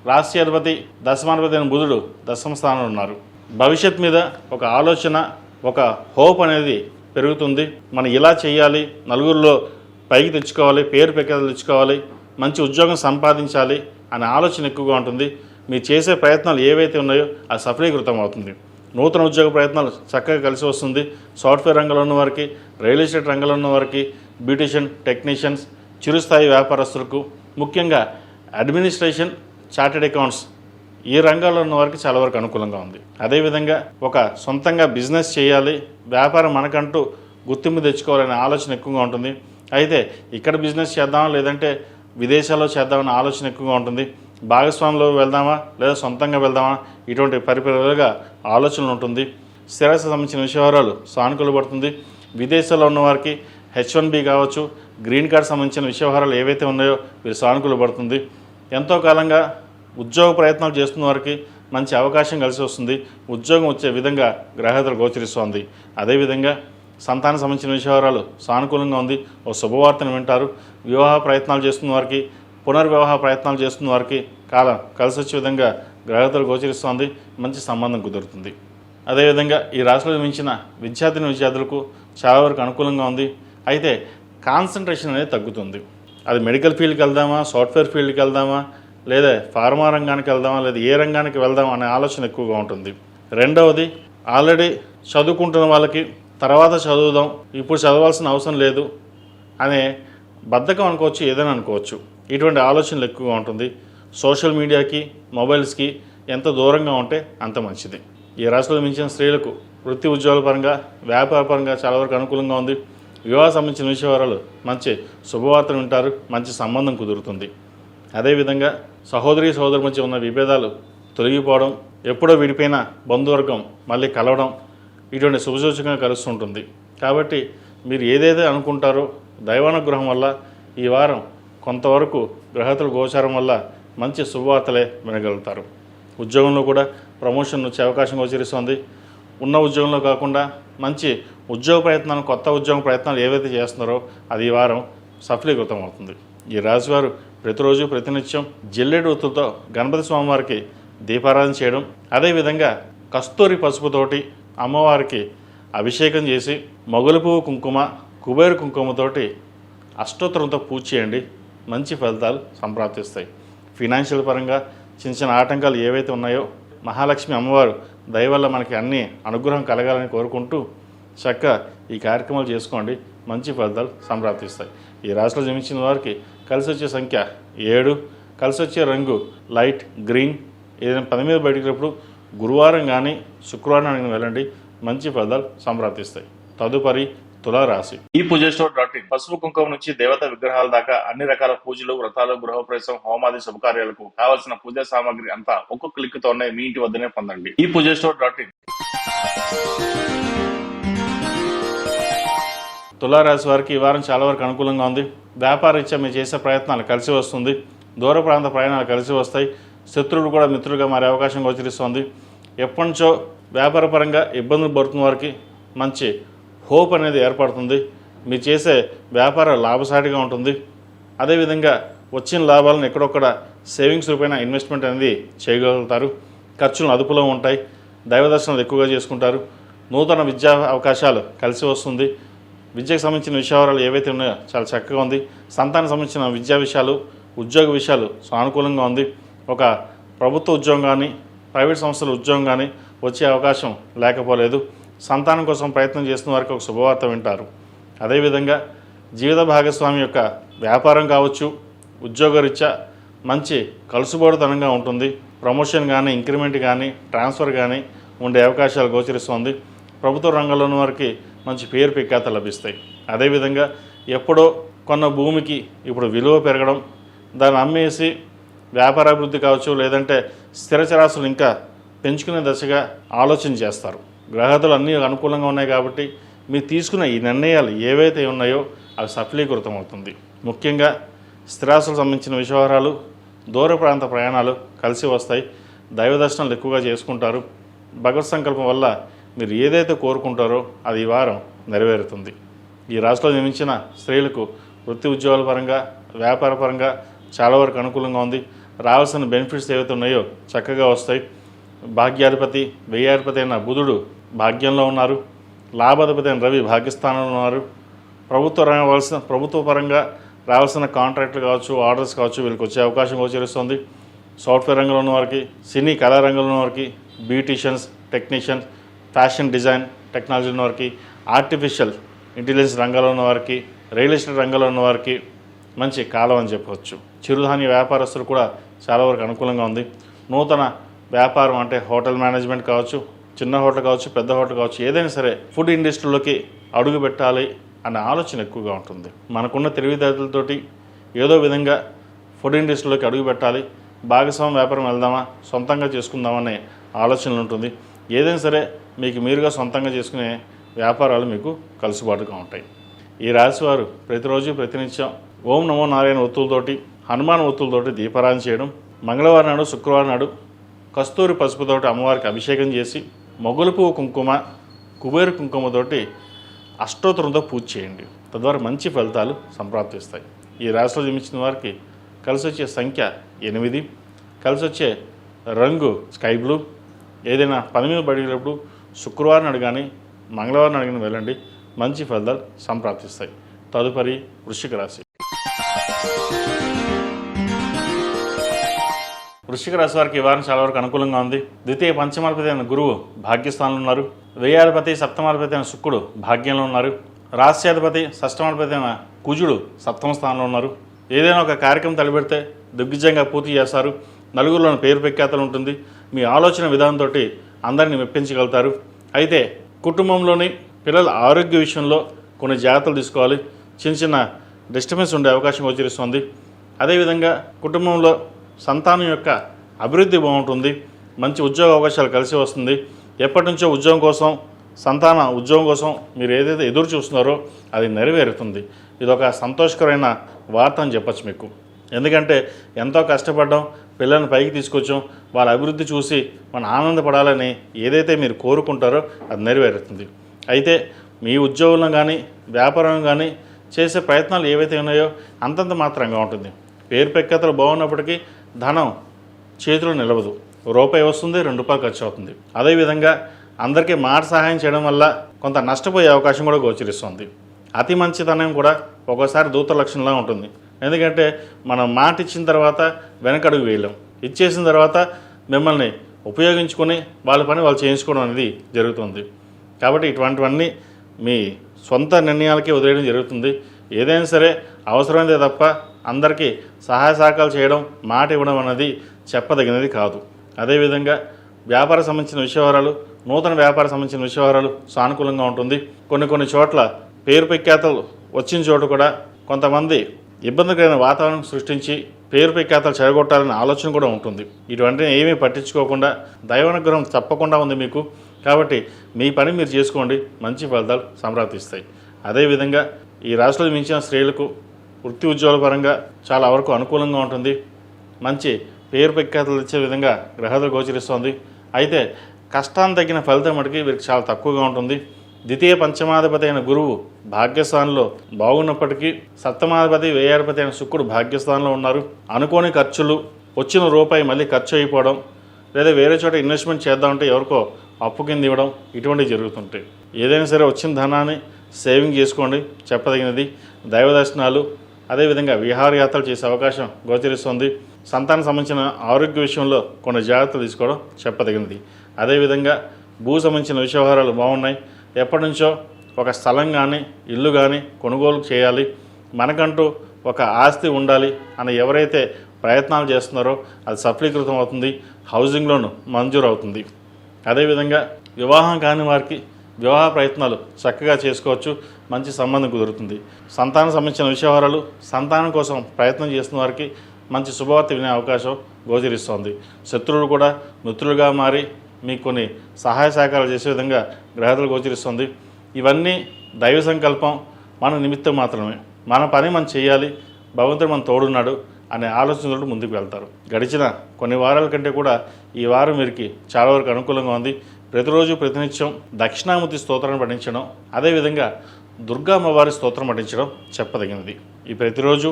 రాష్ట్రాధిపతి దశమాధిపతి అయిన బుధుడు దశమ స్థానంలో ఉన్నారు. భవిష్యత్ మీద ఒక ఆలోచన, ఒక హోప్ అనేది పెరుగుతుంది. మనం ఇలా చేయాలి, నలుగురిలో పైకి తెచ్చుకోవాలి, పేరు ప్రఖ్యాతులు తెచ్చుకోవాలి, మంచి ఉద్యోగం సంపాదించాలి అనే ఆలోచన ఎక్కువగా ఉంటుంది. మీరు చేసే ప్రయత్నాలు ఏవైతే ఉన్నాయో అది సఫలీకృతం అవుతుంది. నూతన ఉద్యోగ ప్రయత్నాలు చక్కగా కలిసి వస్తుంది. సాఫ్ట్వేర్ రంగంలో ఉన్న వారికి, రియల్ ఎస్టేట్ రంగంలో ఉన్న వారికి, బ్యూటీషియన్, టెక్నీషియన్స్, చిరుస్థాయి వ్యాపారస్తులకు, ముఖ్యంగా అడ్మినిస్ట్రేషన్, చార్టెడ్ అకౌంట్స్ ఈ రంగాల్లో ఉన్న వారికి చాలా వరకు అనుకూలంగా ఉంది. అదేవిధంగా ఒక సొంతంగా బిజినెస్ చేయాలి, వ్యాపారం మనకంటూ గుర్తింపు తెచ్చుకోవాలనే ఆలోచన ఎక్కువగా ఉంటుంది. అయితే ఇక్కడ బిజినెస్ చేద్దామా లేదంటే విదేశాల్లో చేద్దామనే ఆలోచన ఎక్కువగా ఉంటుంది. భాగస్వామిలో వెళ్దామా లేదా సొంతంగా వెళ్దామా ఇటువంటి పరిపరిగా ఆలోచనలు ఉంటుంది. స్థిరాస్తికి సంబంధించిన విషయాలు సానుకూలపడుతుంది. విదేశాల్లో ఉన్న వారికి H1B కావచ్చు, గ్రీన్ కార్డ్ సంబంధించిన విషయాలు ఏవైతే ఉన్నాయో వీరు సానుకూలపడుతుంది. ఎంతో కాలంగా ఉద్యోగ ప్రయత్నాలు చేస్తున్న వారికి మంచి అవకాశం కలిసి వస్తుంది. ఉద్యోగం వచ్చే విధంగా గ్రహగతులు గోచరిస్తోంది. అదేవిధంగా సంతానం సంబంధించిన విషయాలు సానుకూలంగా ఉంది. ఓ శుభవార్తను వింటారు. వివాహ ప్రయత్నాలు చేస్తున్న వారికి, పునర్వివాహ ప్రయత్నాలు చేస్తున్న వారికి కాలం కలిసి వచ్చే విధంగా గ్రహగతులు గోచరిస్తోంది. మంచి సంబంధం కుదురుతుంది. అదేవిధంగా ఈ రాశిలో జన్మించిన విద్యార్థులకు చాలా వరకు అనుకూలంగా ఉంది. అయితే కాన్సన్ట్రేషన్ అనేది తగ్గుతుంది. అది మెడికల్ ఫీల్డ్కి వెళ్దామా, సాఫ్ట్వేర్ ఫీల్డ్కి వెళ్దామా, లేదా ఫార్మా రంగానికి వెళ్దామా, లేదా ఏ రంగానికి వెళ్దామా అనే ఆలోచన ఎక్కువగా ఉంటుంది. రెండవది, ఆల్రెడీ చదువుకుంటున్న వాళ్ళకి తర్వాత చదువుదాం, ఇప్పుడు చదవాల్సిన అవసరం లేదు అనే బద్ధకం అనుకోవచ్చు, ఏదైనా అనుకోవచ్చు. ఇటువంటి ఆలోచనలు ఎక్కువగా ఉంటుంది. సోషల్ మీడియాకి, మొబైల్స్కి ఎంత దూరంగా ఉంటే అంత మంచిది. ఈ రాశిలో మించిన స్త్రీలకు వృత్తి ఉద్యోగాల పరంగా, వ్యాపార పరంగా చాలా వరకు అనుకూలంగా ఉంది. వివాహ సంబంధించిన విషయాలు మంచి శుభవార్తలు వింటారు. మంచి సంబంధం కుదురుతుంది. అదేవిధంగా సహోదరుల మధ్య ఉన్న విభేదాలు తొలగిపోవడం, ఎప్పుడో విడిపోయిన బంధువర్గం మళ్ళీ కలవడం ఇటువంటి శుభసూచకంగా కలుస్తుంటుంది. కాబట్టి మీరు ఏదైతే అనుకుంటారో దైవానుగ్రహం వల్ల ఈ వారం కొంతవరకు గ్రహతుల గోచారం వల్ల మంచి శుభవార్తలే వినగలుగుతారు. ఉద్యోగంలో కూడా ప్రమోషన్ వచ్చే అవకాశం గోచరిస్తుంది. ఉన్న ఉద్యోగంలో కాకుండా మంచి ఉద్యోగ ప్రయత్నాలు, కొత్త ఉద్యోగ ప్రయత్నాలు ఏవైతే చేస్తున్నారో అది ఈ వారం సఫలీకృతం అవుతుంది. ఈ రాశివారు ప్రతిరోజు ప్రతినిత్యం జిల్లేడు ఒత్తులతో గణపతి స్వామివారికి దీపారాధన చేయడం, అదేవిధంగా కస్తూరి పసుపుతోటి అమ్మవారికి అభిషేకం చేసి మొగలు పువ్వు కుంకుమ, కుబేరు కుంకుమతోటి అష్టోత్తరంతో పూజ చేయండి. మంచి ఫలితాలు సంప్రాప్తిస్తాయి. ఫినాన్షియల్ పరంగా చిన్న చిన్న ఆటంకాలు ఏవైతే ఉన్నాయో మహాలక్ష్మి అమ్మవారు దయ వల్ల మనకి అన్ని అనుగ్రహం కలగాలని కోరుకుంటూ చక్కగా ఈ కార్యక్రమాలు చేసుకోండి. మంచి ఫలితాలు సంప్రాప్తిస్తాయి. ఈ రాశిలో జన్మించిన వారికి కలిసి వచ్చే సంఖ్య 7, కలిసి వచ్చే రంగు లైట్ గ్రీన్. ఏదైనా పని మీద బయటకు గురువారం కానీ శుక్రవారం కానీ వెళ్ళండి. మంచి ఫలితాలు సంప్రాప్తిస్తాయి. తదుపరి తులారాశి. ఈ పూజస్టోర్.in పసుపు కుంకుమ నుంచి దేవత విగ్రహాల దాకా అన్ని రకాల పూజలు, వ్రతాలు, గృహప్రవేశం, హోమాది శుభకార్యాలకు కావలసిన పూజా సామాగ్రి అంతా ఒక్కొక్క క్లిక్తోనే మీ ఇంటి వద్దనే పొందండి. ఈ పూజస్టోర్.in. తులారాశి వారికి ఈ వారం చాలా వరకు అనుకూలంగా ఉంది. వ్యాపార రీత్యా మీరు చేసే ప్రయత్నాలు కలిసి వస్తుంది. దూర ప్రాంత ప్రయాణాలు కలిసి వస్తాయి. శత్రువులు కూడా మిత్రులుగా మారే అవకాశం గోచరిస్తుంది. ఎప్పటి నుంచో వ్యాపారపరంగా ఇబ్బందులు పడుతున్న వారికి మంచి హోప్ అనేది ఏర్పడుతుంది. మీరు చేసే వ్యాపార లాభసాటిగా ఉంటుంది. అదేవిధంగా వచ్చిన లాభాలను ఎక్కడొక్కడ సేవింగ్స్ రూపైన ఇన్వెస్ట్మెంట్ అనేది చేయగలుగుతారు. ఖర్చులు అదుపులో ఉంటాయి. దైవ దర్శనాలు ఎక్కువగా చేసుకుంటారు. నూతన విద్యా అవకాశాలు కలిసి వస్తుంది. విద్యకు సంబంధించిన విషయాలు ఏవైతే ఉన్నాయో చాలా చక్కగా ఉంది. సంతానం సంబంధించిన విద్యా విషయాలు, ఉద్యోగ విషయాలు సానుకూలంగా ఉంది. ఒక ప్రభుత్వ ఉద్యోగం కానీ, ప్రైవేట్ సంస్థల ఉద్యోగం కానీ వచ్చే అవకాశం లేకపోలేదు. సంతానం కోసం ప్రయత్నం చేస్తున్న వారికి ఒక శుభవార్త వింటారు. అదేవిధంగా జీవిత భాగస్వామి యొక్క వ్యాపారం కావచ్చు, ఉద్యోగరీత్యా మంచి కలుసుబోడుతనంగా ఉంటుంది. ప్రమోషన్ కానీ, ఇంక్రిమెంట్ కానీ, ట్రాన్స్ఫర్ కానీ ఉండే అవకాశాలు గోచరిస్తుంది. ప్రభుత్వ రంగంలో ఉన్న వారికి మంచి పేరు ప్రఖ్యాత లభిస్తాయి. అదేవిధంగా ఎప్పుడో కొన్న భూమికి ఇప్పుడు విలువ పెరగడం, దాన్ని అమ్మేసి వ్యాపారాభివృద్ధి కావచ్చు, లేదంటే స్థిరచరాస్తులు ఇంకా పెంచుకునే దశగా ఆలోచన చేస్తారు. గ్రహతులు అన్నీ అనుకూలంగా ఉన్నాయి కాబట్టి మీరు తీసుకున్న ఈ నిర్ణయాలు ఏవైతే ఉన్నాయో అవి సఫలీకృతం అవుతుంది. ముఖ్యంగా స్థిరాస్తులకు సంబంధించిన విషయాలు, దూర ప్రాంత ప్రయాణాలు కలిసి వస్తాయి. దైవ దర్శనాలు ఎక్కువగా చేసుకుంటారు. భగవత్ సంకల్పం వల్ల మీరు ఏదైతే కోరుకుంటారో అది ఈ వారం నెరవేరుతుంది. ఈ రాశిలో జన్మించిన స్త్రీలకు వృత్తి ఉద్యోగాల పరంగా, వ్యాపార పరంగా చాలా వరకు అనుకూలంగా ఉంది. రావాల్సిన బెనిఫిట్స్ ఏవైతే ఉన్నాయో చక్కగా వస్తాయి. భాగ్యాధిపతి, వ్యయాధిపతి అయిన బుధుడు భాగ్యంలో ఉన్నారు. లాభాధిపతి అయిన రవి భాగ్యస్థానంలో ఉన్నారు. ప్రభుత్వ పరంగా రావాల్సిన కాంట్రాక్టులు కావచ్చు, ఆర్డర్స్ కావచ్చు వీళ్ళకి వచ్చే అవకాశం గోచరిస్తుంది. సాఫ్ట్వేర్ రంగంలో ఉన్న వారికి, సినీ కళా రంగంలో ఉన్న వారికి, beauticians, technicians, fashion design technology ఉన్న వారికి, ఆర్టిఫిషియల్ ఇంటెలిజెన్స్ రంగంలో ఉన్న వారికి, రియల్ ఎస్టేట్ రంగంలో ఉన్న వారికి మంచి కాలం అని చెప్పవచ్చు. చిరుధాన్య వ్యాపారస్తులు కూడా చాలా వరకు అనుకూలంగా ఉంది. నూతన వ్యాపారం అంటే హోటల్ మేనేజ్మెంట్ కావచ్చు, చిన్న హోటల్ కావచ్చు, పెద్ద హోటల్ కావచ్చు, ఏదైనా సరే ఫుడ్ ఇండస్ట్రీలోకి అడుగు పెట్టాలి అనే ఆలోచన ఎక్కువగా ఉంటుంది. మనకున్న తెలివితేటలతోటి ఏదో విధంగా ఫుడ్ ఇండస్ట్రీలోకి అడుగు పెట్టాలి, భాగస్వామ్య వ్యాపారం వెళ్దామా, సొంతంగా చేసుకుందామనే ఆలోచనలు ఉంటుంది. ఏదైనా సరే మీకు మీరుగా సొంతంగా చేసుకునే వ్యాపారాలు మీకు కలుసుబాటుగా ఉంటాయి. ఈ రాశివారు ప్రతిరోజు ప్రతినిత్యం ఓం నమో నారాయణ ఒత్తులతోటి, హనుమాన్ ఒత్తులతోటి దీపారాధన చేయడం, మంగళవారం నాడు, శుక్రవారం నాడు కస్తూరి పసుపుతోటి అమ్మవారికి అభిషేకం చేసి, మొగలు పువ్వు కుంకుమ, కుబేరు కుంకుమతోటి అష్టోత్తరంతో పూజ చేయండి. తద్వారా మంచి ఫలితాలు సంప్రాప్తిస్తాయి. ఈ రాశిలో జన్మించిన వారికి కలిసి వచ్చే సంఖ్య 8, కలిసి వచ్చే రంగు స్కై బ్లూ. ఏదైనా పని మీద బడినప్పుడు శుక్రవారం నాడు కానీ, మంగళవారం నాడు కానీ వెళ్ళండి, మంచి ఫలితాలు సంప్రాప్తిస్తాయి. తదుపరి వృశ్చిక రాశి. వృశ్చిక రాశి వారికి ఈ వారం చాలా వరకు అనుకూలంగా ఉంది. ద్వితీయ పంచమాధిపతి అయిన గురువు భాగ్యస్థానంలో ఉన్నారు. వ్యయాధిపతి సప్తమాధిపతి అయిన శుక్రుడు భాగ్యంలో ఉన్నారు. రాష్ట్రాధిపతి షష్టమాధిపతి అయిన కుజుడు సప్తమ స్థానంలో ఉన్నారు. ఏదైనా ఒక కార్యక్రమం తలపెడితే దిగ్విజయంగా పూర్తి చేస్తారు. నలుగురిలోని పేరు ప్రఖ్యాతలు ఉంటుంది. మీ ఆలోచన విధానంతో అందరినీ మెప్పించగలుగుతారు. అయితే కుటుంబంలోని పిల్లల ఆరోగ్య విషయంలో కొన్ని జాగ్రత్తలు తీసుకోవాలి. చిన్న చిన్న డిస్టర్బెన్స్ ఉండే అవకాశం గోచరిస్తుంది. అదేవిధంగా కుటుంబంలో సంతానం యొక్క అభివృద్ధి బాగుంటుంది. మంచి ఉద్యోగ అవకాశాలు కలిసి వస్తుంది. ఎప్పటి నుంచో ఉద్యోగం కోసం, సంతాన ఉద్యోగం కోసం మీరు ఏదైతే ఎదురు చూస్తున్నారో అది నెరవేరుతుంది. ఇది ఒక సంతోషకరమైన వార్త అని చెప్పచ్చు మీకు. ఎందుకంటే ఎంతో కష్టపడ్డాం, పిల్లల్ని పైకి తీసుకొచ్చాం, వాళ్ళ అభివృద్ధి చూసి మనం ఆనందపడాలని ఏదైతే మీరు కోరుకుంటారో అది నెరవేరుతుంది. అయితే మీ ఉద్యోగంలో కానీ, వ్యాపారంలో కానీ చేసే ప్రయత్నాలు ఏవైతే ఉన్నాయో అంతంత మాత్రంగా ఉంటుంది. పేరు ప్రఖ్యాతలు బాగున్నప్పటికీ ధనం చేతిలో నిలవదు. రూపాయి వస్తుంది, 2 రూపాయలు ఖర్చు అవుతుంది. అదేవిధంగా అందరికీ మాట సహాయం చేయడం వల్ల కొంత నష్టపోయే అవకాశం కూడా గోచరిస్తుంది. అతి మంచితనం కూడా ఒక్కోసారి దూత లక్షణంలా ఉంటుంది. ఎందుకంటే మనం మాట ఇచ్చిన తర్వాత వెనకడుగు వేయలేం. ఇచ్చేసిన తర్వాత మిమ్మల్ని ఉపయోగించుకొని వాళ్ళ పని వాళ్ళు చేయించుకోవడం అనేది జరుగుతుంది. కాబట్టి ఇటువంటివన్నీ మీ సొంత నిర్ణయాలకే వదిలేయడం జరుగుతుంది. ఏదైనా సరే అవసరమైతే తప్ప అందరికీ సహాయ సహకారాలు చేయడం, మాట ఇవ్వడం అనేది చెప్పదగినది కాదు. అదేవిధంగా వ్యాపార సంబంధించిన విషయవరాలు, నూతన వ్యాపార సంబంధించిన విషయవరాలు సానుకూలంగా ఉంటుంది. కొన్ని చోట్ల పేరు ప్రఖ్యాతలు వచ్చిన చోట కూడా కొంతమంది ఇబ్బందికరమైన వాతావరణం సృష్టించి పేరు ప్రఖ్యాతలు చెడగొట్టాలనే ఆలోచన కూడా ఉంటుంది. ఇటువంటివి ఏమీ పట్టించుకోకుండా దైవానుగ్రహం తప్పకుండా ఉంది మీకు. కాబట్టి మీ పని మీరు చేసుకోండి, మంచి ఫలితాలు సంప్రాప్తిస్తాయి. అదేవిధంగా ఈ రాశిలో మించిన స్త్రీలకు వృత్తి ఉద్యోగాల పరంగా చాలా వరకు అనుకూలంగా ఉంటుంది. మంచి పేరు ప్రఖ్యాతలు ఇచ్చే విధంగా గ్రహాలు గోచరిస్తుంది. అయితే కష్టాన్ని తగ్గిన ఫలితం మటుకి వీరికి చాలా తక్కువగా ఉంటుంది. ద్వితీయ పంచమాధిపతి అయిన గురువు భాగ్యస్థానంలో బాగున్నప్పటికీ సప్తమాధిపతి, వ్యయాధిపతి అయిన శుక్రుడు భాగ్యస్థానంలో ఉన్నారు. అనుకోని ఖర్చులు, వచ్చిన రూపాయి మళ్ళీ ఖర్చు అయిపోవడం, లేదా వేరే చోట ఇన్వెస్ట్మెంట్ చేద్దామంటే ఎవరికో అప్పు కింద ఇవ్వడం, ఇటువంటివి జరుగుతుంటాయి. ఏదైనా సరే వచ్చిన ధనాన్ని సేవింగ్ చేసుకోండి, చెప్పదగినది. దైవ దర్శనాలు, అదేవిధంగా విహారయాత్రలు చేసే అవకాశం గోచరిస్తుంది. సంతానం సంబంధించిన ఆరోగ్య విషయంలో కొన్ని జాగ్రత్తలు తీసుకోవడం చెప్పదగినది. అదేవిధంగా భూ సంబంధించిన విషయవహారాలు బాగున్నాయి. ఎప్పటి నుంచో ఒక స్థలం కానీ, ఇల్లు కానీ కొనుగోలు చేయాలి, మనకంటూ ఒక ఆస్తి ఉండాలి అని ఎవరైతే ప్రయత్నాలు చేస్తున్నారో అది సఫలీకృతం అవుతుంది. హౌసింగ్ లోన్ మంజూరు అవుతుంది. అదేవిధంగా వివాహం కాని వారికి వివాహ ప్రయత్నాలు చక్కగా చేసుకోవచ్చు, మంచి సంబంధం కుదురుతుంది. సంతానం సంబంధించిన విషయవహారాలు, సంతానం కోసం ప్రయత్నం చేస్తున్న వారికి మంచి శుభవార్త వినే అవకాశం గోచరిస్తోంది. శత్రువులు కూడా మిత్రులుగా మారి మీకు కొన్ని సహాయ సహకారాలు చేసే విధంగా గ్రహాలు గోచరిస్తుంది. ఇవన్నీ దైవ సంకల్పం, మన నిమిత్తం మాత్రమే. మన పని మనం చేయాలి, భగవంతుడు మన తోడున్నాడు అనే ఆలోచనతో ముందుకు వెళ్తారు. గడిచిన కొన్ని వారాల కంటే కూడా ఈ వారం వీరికి చాలా వరకు అనుకూలంగా ఉంది. ప్రతిరోజు ప్రతినిత్యం దక్షిణామూర్తి స్తోత్రాన్ని పఠించడం, అదేవిధంగా దుర్గా అమ్మవారి స్తోత్రం పఠించడం చెప్పదగినది. ఈ ప్రతిరోజు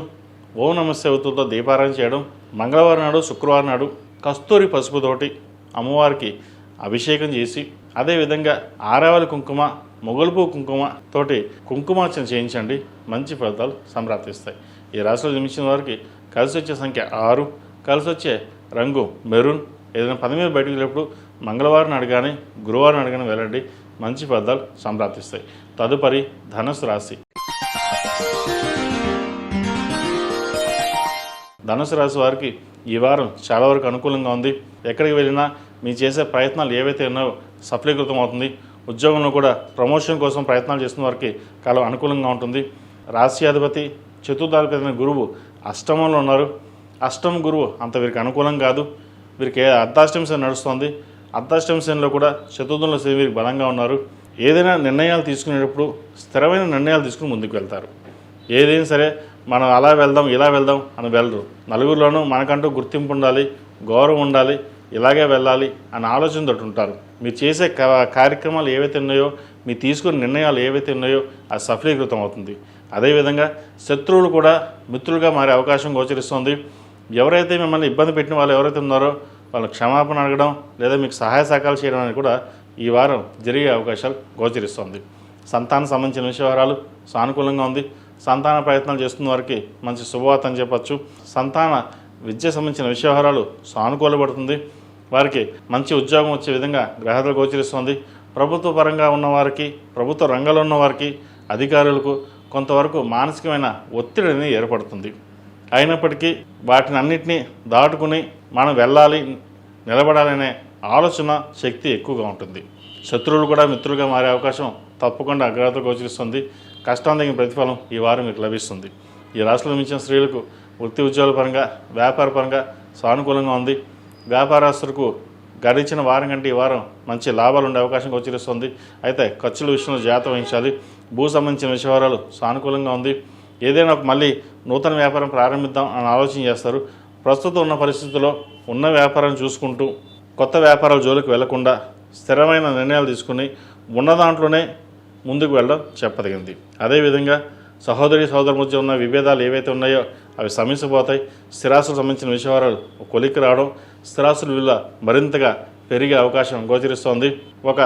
ఓం నమస్తే ఒత్తులతో దీపారాధన చేయడం, మంగళవారం నాడు, శుక్రవారం నాడు కస్తూరి పసుపుతోటి అమ్మవారికి అభిషేకం చేసి, అదేవిధంగా ఆరావళి కుంకుమ, మొగలుపు కుంకుమ తోటి కుంకుమార్చన చేయించండి, మంచి ఫలితాలు సంప్రాప్తిస్తాయి. ఈ రాశిలో జన్మించిన వారికి కలిసి వచ్చే సంఖ్య 6, కలిసి వచ్చే రంగు మెరూన్. ఏదైనా పని మీద బయటకు వెళ్ళినప్పుడు మంగళవారం నాడు కానీ, గురువారం నాడు కానీ వెళ్ళండి, మంచి ఫలితాలు సంప్రాప్తిస్తాయి. తదుపరి ధనుసు రాశి. ధనుసు రాశి వారికి ఈ వారం చాలా వరకు అనుకూలంగా ఉంది. ఎక్కడికి వెళ్ళినా మీరు చేసే ప్రయత్నాలు ఏవైతే ఉన్నాయో సఫలీకృతం అవుతుంది. ఉద్యోగంలో కూడా ప్రమోషన్ కోసం ప్రయత్నాలు చేస్తున్న వారికి కాలం అనుకూలంగా ఉంటుంది. రాశ్యాధిపతి చతుర్థాధిపతి గురువు అష్టమంలో ఉన్నారు. అష్టమ గురువు అంత వీరికి అనుకూలం కాదు. వీరికి అర్ధాష్టమ శని నడుస్తుంది. అర్ధాష్టమ శనిలో కూడా చతుర్థంలో శని వీరికి బలంగా ఉన్నారు. ఏదైనా నిర్ణయాలు తీసుకునేటప్పుడు స్థిరమైన నిర్ణయాలు తీసుకుని ముందుకు వెళ్తారు. ఏదైనా సరే మనం అలా వెళ్దాం ఇలా వెళ్దాం అని వెళ్ళరు. నలుగురిలోనూ మనకంటూ గుర్తింపు ఉండాలి, గౌరవం ఉండాలి, ఇలాగే వెళ్ళాలి అనే ఆలోచనతో ఉంటారు. మీరు చేసే కార్యక్రమాలు ఏవైతే ఉన్నాయో, మీరు తీసుకునే నిర్ణయాలు ఏవైతే ఉన్నాయో అది సఫలీకృతం అవుతుంది. అదేవిధంగా శత్రువులు కూడా మిత్రులుగా మారే అవకాశం గోచరిస్తుంది. ఎవరైతే మిమ్మల్ని ఇబ్బంది పెట్టిన వాళ్ళు ఎవరైతే ఉన్నారో వాళ్ళు క్షమాపణ అడగడం లేదా మీకు సహాయ సహకారాలు చేయడం అనేది కూడా ఈ వారం జరిగే అవకాశాలు గోచరిస్తుంది. సంతానం సంబంధించిన విషయాలు సానుకూలంగా ఉంది. సంతాన ప్రయత్నాలు చేస్తున్న వారికి మంచి శుభవార్త అని చెప్పచ్చు. సంతాన విద్య సంబంధించిన విషయాలు సానుకూలపడుతుంది. వారికి మంచి ఉద్యోగం వచ్చే విధంగా గ్రహాలు గోచరిస్తుంది. ప్రభుత్వ పరంగా ఉన్నవారికి, ప్రభుత్వ రంగంలో ఉన్నవారికి, అధికారులకు కొంతవరకు మానసికమైన ఒత్తిడి అనేది ఏర్పడుతుంది. అయినప్పటికీ వాటిని అన్నిటినీ దాటుకుని మనం వెళ్ళాలి, నిలబడాలనే ఆలోచన శక్తి ఎక్కువగా ఉంటుంది. శత్రువులు కూడా మిత్రులుగా మారే అవకాశం తప్పకుండా అగ్రత గోచరిస్తుంది. కష్టం తగిన ప్రతిఫలం ఈ వారం మీకు లభిస్తుంది. ఈ రాశిలో మించిన స్త్రీలకు వృత్తి ఉద్యోగాల పరంగా, వ్యాపార పరంగా సానుకూలంగా ఉంది. వ్యాపారస్తులకు గడిచిన వారం కంటే ఈ వారం మంచి లాభాలు ఉండే అవకాశం గోచరిస్తుంది. అయితే ఖర్చుల విషయంలో జాగ్రత్త వహించాలి. భూ సంబంధించిన విషయాలు సానుకూలంగా ఉంది. ఏదైనా మళ్ళీ నూతన వ్యాపారం ప్రారంభిద్దాం అని ఆలోచన చేస్తారు. ప్రస్తుతం ఉన్న పరిస్థితుల్లో ఉన్న వ్యాపారం చూసుకుంటూ కొత్త వ్యాపారాల జోలికి వెళ్లకుండా స్థిరమైన నిర్ణయాలు తీసుకుని ఉన్న దాంట్లోనే ముందుకు వెళ్ళడం చెప్పదగింది. అదేవిధంగా సహోదరి సహోదరు ఉన్న విభేదాలు ఏవైతే ఉన్నాయో అవి సమస్యపోతాయి. స్థిరాస్తులకు సంబంధించిన విషయాలు కొలిక్కి రావడం, స్థిరాస్తుల విలువ మరింతగా పెరిగే అవకాశం గోచరిస్తోంది. ఒక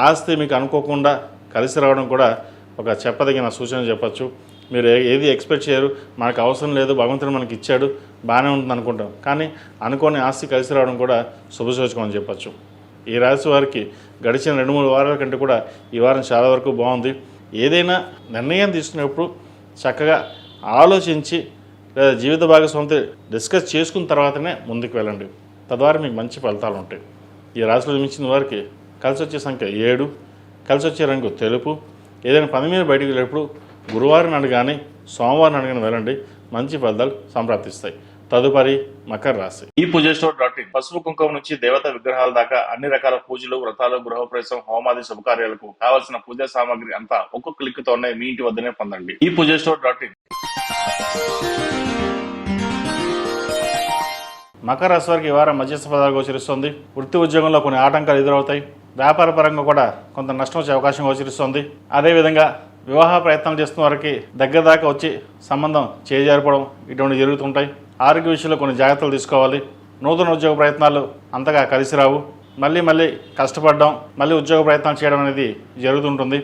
ఆస్తి మీకు అనుకోకుండా కలిసి రావడం కూడా ఒక చెప్పదగిన సూచన చెప్పచ్చు. మీరు ఏది ఎక్స్పెక్ట్ చేయరు, మనకు అవసరం లేదు, భగవంతుడు మనకి ఇచ్చాడు, బాగానే ఉంటుంది అనుకుంటాం. కానీ అనుకోని ఆస్తి కలిసి రావడం కూడా శుభసూచకం అని చెప్పచ్చు. ఈ రాశి వారికి గడిచిన 2-3 వారాల కంటే కూడా ఈ వారం చాలా వరకు బాగుంది. ఏదైనా నిర్ణయం తీసుకునేప్పుడు చక్కగా ఆలోచించి లేదా జీవిత భాగస్వామితో డిస్కస్ చేసుకున్న తర్వాతనే ముందుకు వెళ్ళండి. తద్వారా మీకు మంచి ఫలితాలు ఉంటాయి. ఈ రాశిలో జన్మించిన వారికి కలిసి వచ్చే సంఖ్య 7, కలిసి వచ్చే రంగు తెలుపు. ఏదైనా పని మీద బయటికి వెళ్ళేటప్పుడు గురువారం అడగానే సోమవారం అడగానే వెళ్ళండి, మంచి ఫలితాలు సంప్రాప్తిస్తాయి. తదుపరి మకర రాశి. ఈ పూజస్టోర్.in పసుపు కుంకుమ నుంచి దేవతా విగ్రహాల దాకా అన్ని రకాల పూజలు, వ్రతాలు, గృహప్రవేశం, హోమాది శుభకార్యాలకు కావాల్సిన పూజా సామాగ్రి అంతా ఒక్క క్లిక్ తోనే మీ ఇంటి వద్దనే పొందండి. ఈ పూజస్టోర్.in. మకర రాశి వారికి ఈ వారం మధ్యస్థ ఫలితాలు గోచరిస్తుంది. వృత్తి ఉద్యోగంలో కొన్ని ఆటంకాలు ఎదురవుతాయి. వ్యాపార పరంగా కూడా కొంత నష్టం వచ్చే అవకాశం గోచరిస్తుంది. అదేవిధంగా వివాహ ప్రయత్నాలు చేస్తున్న వారికి దగ్గర దాకా వచ్చి సంబంధం చేజారిపోవడం ఇటువంటి జరుగుతుంటాయి. ఆరోగ్య విషయంలో కొన్ని జాగ్రత్తలు తీసుకోవాలి. నూతన ఉద్యోగ ప్రయత్నాలు అంతగా కలిసి రావు. మళ్ళీ కష్టపడడం, మళ్ళీ ఉద్యోగ ప్రయత్నాలు చేయడం అనేది జరుగుతుంటుంది.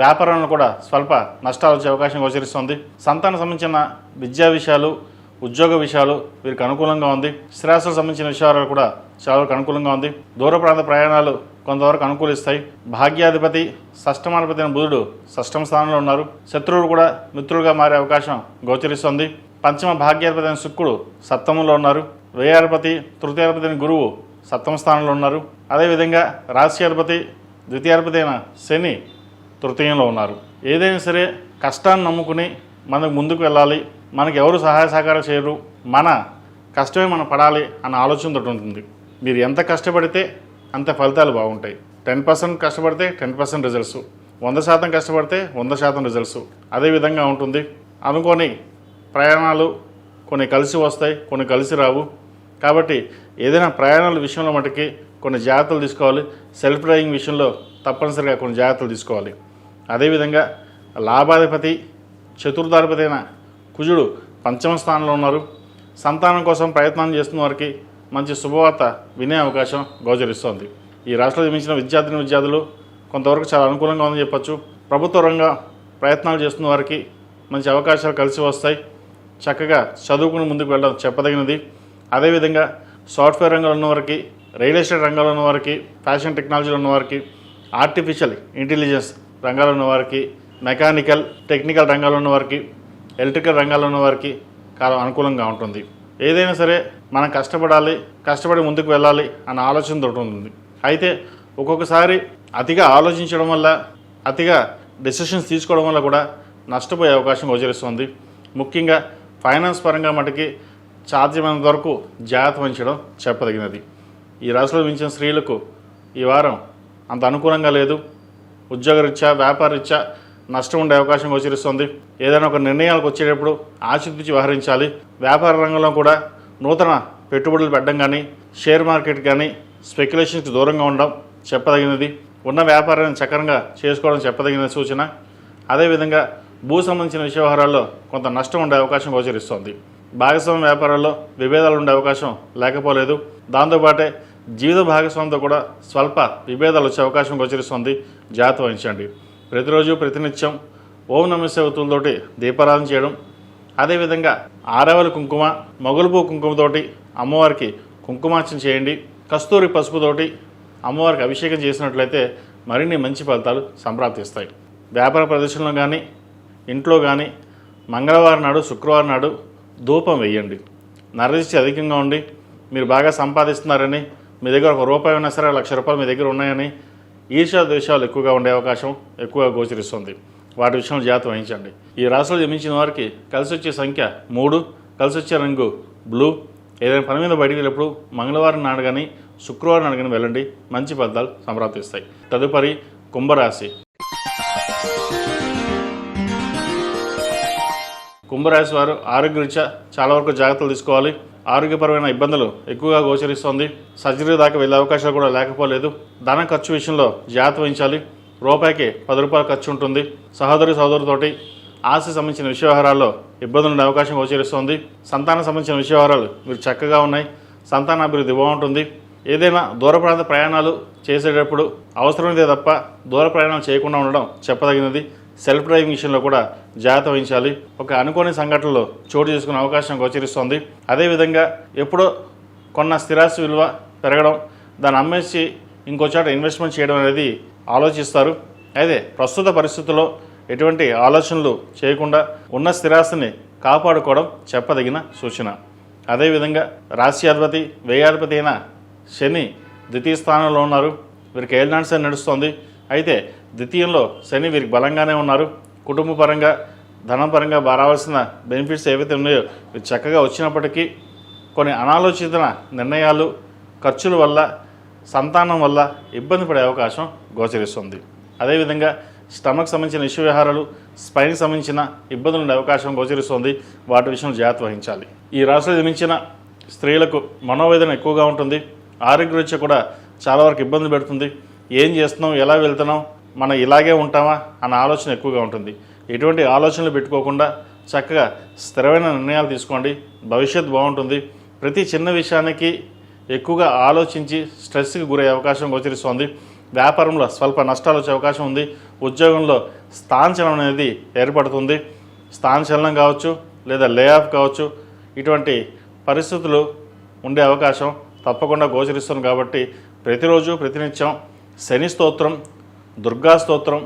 వ్యాపారంలో కూడా స్వల్ప నష్టాలు వచ్చే అవకాశం గోచరిస్తుంది. సంతానం సంబంధించిన విద్యా విషయాలు, ఉద్యోగ విషయాలు వీరికి అనుకూలంగా ఉంది. స్థిరాస్తులకు సంబంధించిన విషయాలు కూడా చాలా వరకు అనుకూలంగా ఉంది. దూర ప్రాంత ప్రయాణాలు కొంతవరకు అనుకూలిస్తాయి. భాగ్యాధిపతి షష్టమాధిపతి అయిన బుధుడు షష్టమ స్థానంలో ఉన్నారు. శత్రువులు కూడా మిత్రులుగా మారే అవకాశం గోచరిస్తుంది. పంచమ భాగ్యాధిపతి అయిన శుక్రుడు సప్తమంలో ఉన్నారు. వ్యయాధిపతి తృతీయాధిపతి అయిన గురువు సప్తమ స్థానంలో ఉన్నారు. అదేవిధంగా రాశ్యాధిపతి ద్వితీయాధిపతి అయిన శని తృతీయంలో ఉన్నారు. ఏదైనా సరే కష్టాన్ని నమ్ముకుని మనకు ముందుకు వెళ్ళాలి, మనకు ఎవరు సహాయ సహకారం చేయరు, మన కష్టమే మనం పడాలి అన్న ఆలోచనతో ఉంటుంది. మీరు ఎంత కష్టపడితే అంత ఫలితాలు బాగుంటాయి. 10% కష్టపడితే 10% రిజల్ట్స్, 100% కష్టపడితే 100% రిజల్ట్స్ అదేవిధంగా ఉంటుంది. అనుకోని ప్రయాణాలు కొన్ని కలిసి వస్తాయి, కొన్ని కలిసి రావు. కాబట్టి ఏదైనా ప్రయాణాల విషయంలో మటుకి కొన్ని జాగ్రత్తలు తీసుకోవాలి. సెల్ఫ్ డ్రైవింగ్ విషయంలో తప్పనిసరిగా కొన్ని జాగ్రత్తలు తీసుకోవాలి. అదేవిధంగా లాభాధిపతి చతుర్థాధిపతి అయిన కుజుడు పంచమ స్థానంలో ఉన్నారు. సంతానం కోసం ప్రయత్నం చేస్తున్న వారికి మంచి శుభవార్త వినే అవకాశం గోచరిస్తోంది. ఈ రాష్ట్రంలో జన్మించిన విద్యార్థులు కొంతవరకు చాలా అనుకూలంగా ఉందని చెప్పచ్చు. ప్రభుత్వ రంగ ప్రయత్నాలు చేస్తున్న వారికి మంచి అవకాశాలు కలిసి వస్తాయి. చక్కగా చదువుకుని ముందుకు వెళ్ళడం చెప్పదగినది. అదేవిధంగా సాఫ్ట్వేర్ రంగంలో ఉన్నవారికి, రియల్ ఎస్టేట్ రంగంలో ఉన్నవారికి, ఫ్యాషన్ టెక్నాలజీలో ఉన్నవారికి, ఆర్టిఫిషియల్ ఇంటెలిజెన్స్ రంగాల్లో ఉన్నవారికి, మెకానికల్ టెక్నికల్ రంగాల్లో ఉన్నవారికి, ఎలక్ట్రికల్ రంగాల్లో ఉన్నవారికి కాలం అనుకూలంగా ఉంటుంది. ఏదైనా సరే మనం కష్టపడి ముందుకు వెళ్ళాలి అన్న ఆలోచనతో ఉంటుంది. అయితే ఒక్కొక్కసారి అతిగా ఆలోచించడం వల్ల, అతిగా డెసిషన్స్ తీసుకోవడం వల్ల కూడా నష్టపోయే అవకాశం గోచరిస్తుంది. ముఖ్యంగా ఫైనాన్స్ పరంగా మటుకి సాధ్యమైనంత వరకు జాగ్రత్త వహించడం చెప్పదగినది. ఈ రాశిలో మించిన స్త్రీలకు ఈ వారం అంత అనుకూలంగా లేదు. ఉద్యోగరీత్యా, వ్యాపారరీత్యా నష్టం ఉండే అవకాశం గోచరిస్తుంది. ఏదైనా ఒక నిర్ణయాలకు వచ్చేటప్పుడు ఆచితూచి వ్యవహరించాలి. వ్యాపార రంగంలో కూడా నూతన పెట్టుబడులు పెట్టడం కానీ, షేర్ మార్కెట్ కానీ, స్పెక్యులేషన్కి దూరంగా ఉండడం చెప్పదగినది. ఉన్న వ్యాపారాన్ని చక్కరంగా చేసుకోవడం చెప్పదగిన సూచన. అదేవిధంగా భూ సంబంధించిన విషయ వ్యవహారాల్లో కొంత నష్టం ఉండే అవకాశం గోచరిస్తుంది. భాగస్వామ్య వ్యాపారాల్లో విభేదాలు ఉండే అవకాశం లేకపోలేదు. దాంతోపాటే జీవిత భాగస్వామితో కూడా స్వల్ప విభేదాలు వచ్చే అవకాశం గోచరిస్తుంది. జాగ్రత్త వహించండి. ప్రతిరోజు ప్రతినిత్యం ఓం నమః శివాయతోటి దీపారాధన చేయడం, అదేవిధంగా ఆరవలి కుంకుమ, మొగలుపూ కుంకుమతోటి అమ్మవారికి కుంకుమార్చన చేయండి. కస్తూరి పసుపుతోటి అమ్మవారికి అభిషేకం చేసినట్లయితే మరిన్ని మంచి ఫలితాలు సంప్రాప్తిస్తాయి. వ్యాపార ప్రదర్శనలో కానీ, ఇంట్లో కానీ మంగళవారం నాడు, శుక్రవారం నాడు ధూపం వేయండి. నరదిష్టి అధికంగా ఉండి మీరు బాగా సంపాదిస్తున్నారని, మీ దగ్గర ₹1 ఉన్నా సరే ₹1,00,000 మీ దగ్గర ఉన్నాయని ఈర్ష్యా ద్వేషాలు ఎక్కువగా ఉండే అవకాశం ఎక్కువగా గోచరిస్తుంది. వాటి విషయంలో జాగ్రత్త వహించండి. ఈ రాశిలో జన్మించిన వారికి కలిసి వచ్చే సంఖ్య 3, కలిసి వచ్చే రంగు బ్లూ. ఏదైనా పని మీద బయటికి వెళ్ళినప్పుడు మంగళవారం నాడు కానీ, శుక్రవారం నాడు కానీ వెళ్ళండి. మంచి ఫలితాలు సంప్రాప్తిస్తాయి. తదుపరి కుంభరాశి. కుంభరాశి వారు ఆరోగ్యరీత్యా చాలా వరకు జాగ్రత్తలు తీసుకోవాలి. ఆరోగ్యపరమైన ఇబ్బందులు ఎక్కువగా గోచరిస్తుంది. సర్జరీ దాకా వెళ్ళే అవకాశాలు కూడా లేకపోలేదు. ధన ఖర్చు విషయంలో జాగ్రత్త వహించాలి. రూపాయికి ₹10 ఖర్చు ఉంటుంది. సహోదరుతోటి ఆస్తి సంబంధించిన విషయ వ్యవహారాల్లో ఇబ్బందులు ఉండే అవకాశం గోచరిస్తుంది. సంతానం సంబంధించిన విషయ వ్యవహారాలు మీరు చక్కగా ఉన్నాయి. సంతానాభివృద్ధి బాగుంటుంది. ఏదైనా దూర ప్రాంత ప్రయాణాలు చేసేటప్పుడు అవసరమైతే తప్ప దూర ప్రయాణాలు చేయకుండా ఉండడం చెప్పదగినది. సెల్ఫ్ డ్రైవింగ్ విషయంలో కూడా జాగ్రత్త వహించాలి. ఒక అనుకోని సంఘటనలో చోటు చేసుకునే అవకాశం గోచరిస్తుంది. అదేవిధంగా ఎప్పుడో కొన్న స్థిరాస్తి విలువ పెరగడం, దాన్ని అమ్మేసి ఇంకో చోట ఇన్వెస్ట్మెంట్ చేయడం అనేది ఆలోచిస్తారు. అయితే ప్రస్తుత పరిస్థితుల్లో ఎటువంటి ఆలోచనలు చేయకుండా ఉన్న స్థిరాస్తిని కాపాడుకోవడం చెప్పదగిన సూచన. అదేవిధంగా రాశ్యాధిపతి, వ్యయాధిపతి అయిన శని ద్వితీయ స్థానంలో ఉన్నారు. వీరికి ఏలినాటి శని నడుస్తుంది. అయితే ద్వితీయంలో శని వీరికి బలంగానే ఉన్నారు. కుటుంబ పరంగా, ధనం పరంగా రావాల్సిన బెనిఫిట్స్ ఏవైతే ఉన్నాయో ఇవి చక్కగా వచ్చినప్పటికీ కొన్ని అనాలోచిత నిర్ణయాలు, ఖర్చుల వల్ల, సంతానం వల్ల ఇబ్బంది పడే అవకాశం గోచరిస్తుంది. అదేవిధంగా స్టమక్ సంబంధించిన విషయ వ్యవహారాలు, స్పైన్కి సంబంధించిన ఇబ్బందులు ఉండే అవకాశం గోచరిస్తుంది. వాటి విషయంలో జాగ్రత్త వహించాలి. ఈ రాశిలో జన్మించిన స్త్రీలకు మనోవేదన ఎక్కువగా ఉంటుంది. ఆరోగ్యరీత్యా కూడా చాలా వరకు ఇబ్బందులు పెడుతుంది. ఏం చేస్తున్నాం, ఎలా వెళ్తున్నాం, మనం ఇలాగే ఉంటామా అన్న ఆలోచన ఎక్కువగా ఉంటుంది. ఎటువంటి ఆలోచనలు పెట్టుకోకుండా చక్కగా స్థిరమైన నిర్ణయాలు తీసుకోండి. భవిష్యత్తు బాగుంటుంది. ప్రతి చిన్న విషయానికి ఎక్కువగా ఆలోచించి స్ట్రెస్కి గురయ్యే అవకాశం గోచరిస్తోంది. వ్యాపారంలో స్వల్ప నష్టాలు వచ్చే అవకాశం ఉంది. ఉద్యోగంలో స్థానచలనం అనేది ఏర్పడుతుంది. స్థానచలనం కావచ్చు, లేదా లే ఆఫ్ కావచ్చు. ఇటువంటి పరిస్థితులు ఉండే అవకాశం తప్పకుండా గోచరిస్తుంది. కాబట్టి ప్రతిరోజు ప్రతినిత్యం శని స్తోత్రం, దుర్గా స్తోత్రం,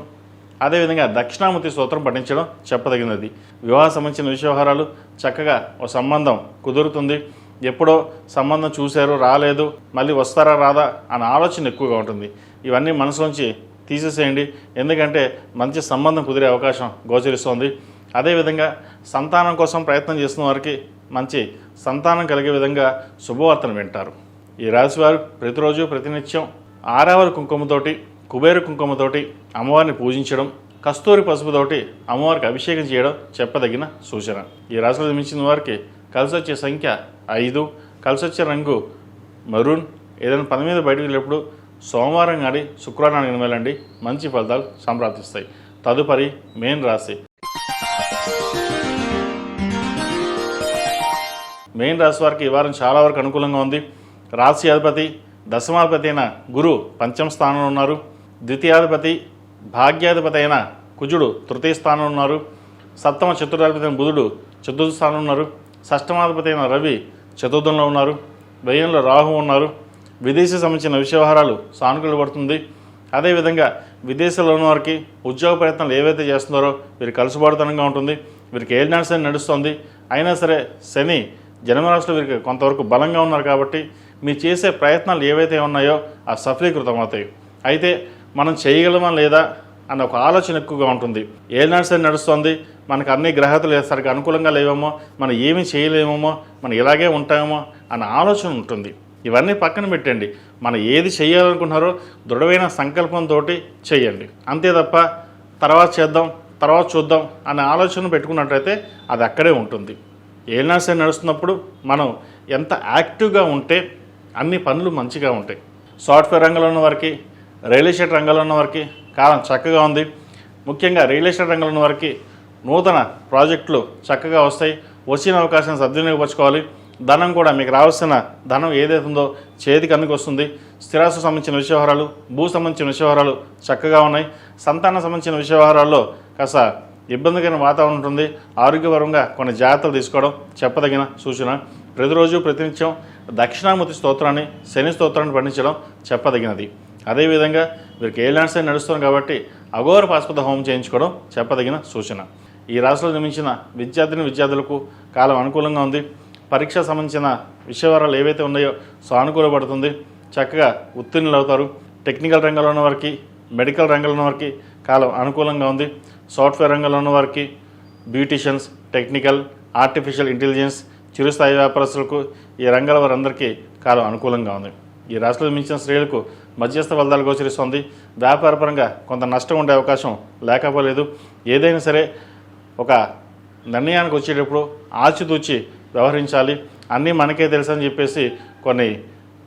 అదేవిధంగా దక్షిణామూర్తి స్తోత్రం పఠించడం చెప్పదగినది. వివాహ సంబంధించిన విషయ వ్యవహారాలు చక్కగా ఒక సంబంధం కుదురుతుంది. ఎప్పుడో సంబంధం చూశారు, రాలేదు, మళ్ళీ వస్తారా రాదా అన్న ఆలోచన ఎక్కువగా ఉంటుంది. ఇవన్నీ మనసులోంచి తీసేసేయండి. ఎందుకంటే మంచి సంబంధం కుదిరే అవకాశం గోచరిస్తోంది. అదేవిధంగా సంతానం కోసం ప్రయత్నం చేస్తున్న వారికి మంచి సంతానం కలిగే విధంగా శుభవార్తను వింటారు. ఈ రాశివారు ప్రతిరోజు ప్రతినిత్యం ఆరావలి కుంకుమతోటి, కుబేర కుంకుమతోటి అమ్మవారిని పూజించడం, కస్తూరి పసుపుతోటి అమ్మవారికి అభిషేకం చేయడం చెప్పదగిన సూచన. ఈ రాశిలో జన్మించిన వారికి కలిసి వచ్చే సంఖ్య 5, కలిసి వచ్చే రంగు మరూన్. ఏదైనా పని మీద బయటకు వెళ్ళినప్పుడు సోమవారం కానీ శుక్రవారం కానీ వెళ్ళండి. మంచి ఫలితాలు సంప్రాప్తిస్తాయి. తదుపరి మేన్ రాశి. మేన్ రాశి వారికి ఈ వారం చాలా వరకు అనుకూలంగా ఉంది. రాశి అధిపతి, దశమాధిపతి అయిన గురు పంచమ స్థానంలో ఉన్నారు. ద్వితీయాధిపతి, భాగ్యాధిపతి అయిన కుజుడు తృతీయ స్థానంలో ఉన్నారు. సప్తమ చతుర్థాధిపతి అయిన బుధుడు చతుర్థ స్థానంలో ఉన్నారు. షష్టమాధిపతి అయిన రవి చతుర్థంలో ఉన్నారు. వ్యయంలో రాహు ఉన్నారు. విదేశీ సంబంధించిన విషయ వ్యవహారాలు సానుకూల పడుతుంది. అదేవిధంగా విదేశాల్లో ఉన్న వారికి ఉద్యోగ ప్రయత్నాలు ఏవైతే చేస్తున్నారో వీరికి కలుసుబాటుతనంగా ఉంటుంది. వీరికి ఏలినాటి శని నడుస్తుంది. అయినా సరే శని జన్మరాశిలో వీరికి కొంతవరకు బలంగా ఉన్నారు కాబట్టి మీరు చేసే ప్రయత్నాలు ఏవైతే ఉన్నాయో ఆ సఫలీకృతం అవుతాయి. అయితే మనం చేయగలమా లేదా అన్న ఒక ఆలోచన ఎక్కువగా ఉంటుంది. ఏనాడు సరే నడుస్తుంది, మనకు అన్ని గ్రహతులు సరిగ్గా అనుకూలంగా లేవేమో, మనం ఏమీ చేయలేమేమో, మనం ఇలాగే ఉంటామేమో అన్న ఆలోచన ఉంటుంది. ఇవన్నీ పక్కన పెట్టండి. మనం ఏది చేయాలనుకుంటున్నారో దృఢమైన సంకల్పంతో చేయండి. అంతే తప్ప తర్వాత చేద్దాం, తర్వాత చూద్దాం అనే ఆలోచన పెట్టుకున్నట్లయితే అది అక్కడే ఉంటుంది. ఏనాడు సరే నడుస్తున్నప్పుడు మనం ఎంత యాక్టివ్గా ఉంటే అన్ని పనులు మంచిగా ఉంటాయి. సాఫ్ట్వేర్ రంగంలో ఉన్న వారికి, రియల్ ఎస్టేట్ రంగంలో ఉన్న వారికి కాలం చక్కగా ఉంది. ముఖ్యంగా రియల్ ఎస్టేట్ రంగంలో ఉన్న వారికి నూతన ప్రాజెక్టులు చక్కగా వస్తాయి. వచ్చిన అవకాశాన్ని సద్వినియోగపరచుకోవాలి. ధనం కూడా మీకు రావాల్సిన ధనం ఏదైతే ఉందో చేతికి అందుకు వస్తుంది. స్థిరాస్తికి సంబంధించిన వ్యవహారాలు, భూ సంబంధించిన వ్యవహారాలు చక్కగా ఉన్నాయి. సంతానం సంబంధించిన వ్యవహారాల్లో కాస్త ఇబ్బందికరమైన వాతావరణం ఉంటుంది. ఆరోగ్యపరంగా కొన్ని జాగ్రత్తలు తీసుకోవడం చెప్పదగిన సూచన. ప్రతిరోజు ప్రతినిత్యం దక్షిణామూర్తి స్తోత్రాన్ని, శని స్తోత్రాన్ని పఠించడం చెప్పదగినది. అదేవిధంగా వీరికి ఏలాండ్స్ అని నడుస్తుంది కాబట్టి అఘోర పాశుపత హోమం చేయించుకోవడం చెప్పదగిన సూచన. ఈ రాశిలో జన్మించిన విద్యార్థులకు కాలం అనుకూలంగా ఉంది. పరీక్ష సంబంధించిన విషయవరాలు ఏవైతే ఉన్నాయో సానుకూలపడుతుంది. చక్కగా ఉత్తీర్ణులు అవుతారు. టెక్నికల్ రంగంలో ఉన్న వారికి, మెడికల్ రంగంలో ఉన్న వారికి కాలం అనుకూలంగా ఉంది. సాఫ్ట్వేర్ రంగంలో ఉన్న వారికి, బ్యూటీషియన్స్, టెక్నికల్, ఆర్టిఫిషియల్ ఇంటెలిజెన్స్, చిరుస్థాయి వ్యాపారస్తులకు, ఈ రంగాల వారందరికీ కాలం అనుకూలంగా ఉంది. ఈ రాశిలో మించిన స్త్రీలకు మధ్యస్థ ఫలితాలు గోచరిస్తుంది. వ్యాపారపరంగా కొంత నష్టం ఉండే అవకాశం లేకపోలేదు. ఏదైనా సరే ఒక నిర్ణయానికి వచ్చేటప్పుడు ఆచితూచి వ్యవహరించాలి. అన్నీ మనకే తెలుసని చెప్పేసి కొన్ని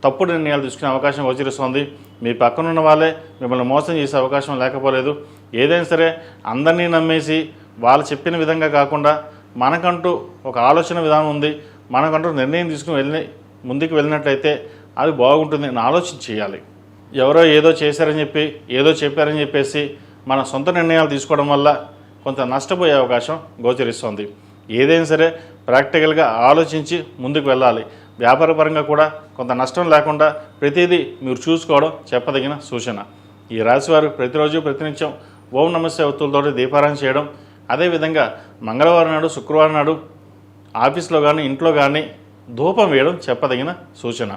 తప్పుడు నిర్ణయాలు తీసుకునే అవకాశం గోచరిస్తుంది. మీ పక్కనున్న వాళ్ళే మిమ్మల్ని మోసం చేసే అవకాశం లేకపోలేదు. ఏదైనా సరే అందరినీ నమ్మేసి వాళ్ళు చెప్పిన విధంగా కాకుండా మనకంటూ ఒక ఆలోచన విధానం ఉంది, మనకంటూ నిర్ణయం తీసుకుని ముందుకు వెళ్ళినట్లయితే అది బాగుంటుంది అని ఆలోచన చేయాలి. ఎవరో ఏదో చేశారని చెప్పి, ఏదో చెప్పారని చెప్పేసి మన సొంత నిర్ణయాలు తీసుకోవడం వల్ల కొంత నష్టపోయే అవకాశం గోచరిస్తుంది. ఏదైనా సరే ప్రాక్టికల్గా ఆలోచించి ముందుకు వెళ్ళాలి. వ్యాపారపరంగా కూడా కొంత నష్టం లేకుండా ప్రతిదీ మీరు చూసుకోవడం చెప్పదగిన సూచన. ఈ రాశివారు ప్రతిరోజు ప్రతినిత్యం ఓం నమస్తే ఒత్తులతో దీపారాయణ చేయడం, అదేవిధంగా మంగళవారం నాడు, శుక్రవారం నాడు ఆఫీస్లో కానీ ఇంట్లో కానీ ధూపం వేయడం చెప్పదగిన సూచన.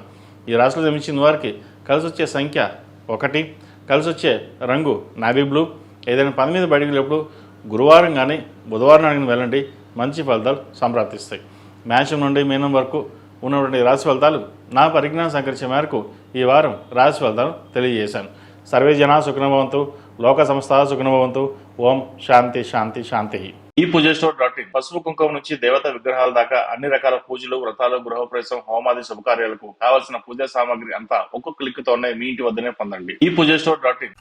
ఈ రాశిలో జన్మించిన వారికి కలిసి వచ్చే సంఖ్య 1, కలిసి వచ్చే రంగు నావీ బ్లూ. ఏదైనా పని మీద బయటకు వెళ్ళినప్పుడు గురువారం కానీ బుధవారం కానీ వెళ్ళండి, మంచి ఫలితాలు సంప్రాప్తిస్తాయి. మేషం నుండి మీనం వరకు ఉన్నటువంటి రాశి ఫలితాలు నా పరిజ్ఞానం సంకరించే మేరకు ఈ వారం రాశి ఫలితాలు తెలియజేశాను. సర్వే జనా సుఖినోభవంతు, లోక సంస్థ సుఖినోభవంతు. ఓం శాంతి శాంతి శాంతి. ఈ పూజస్టోర్.in పసుపు కుంకుమ నుంచి దేవత విగ్రహాల దాకా అన్ని రకాల పూజలు, వ్రతాలు, గృహప్రవేశం, హోమాది శుభకార్యాలకు కావలసిన పూజా సామాగ్రి అంతా ఒక్కొక్క క్లిక్ తోనే మీ ఇంటి వద్దనే పొందండి. ఈ పూజస్టోర్.in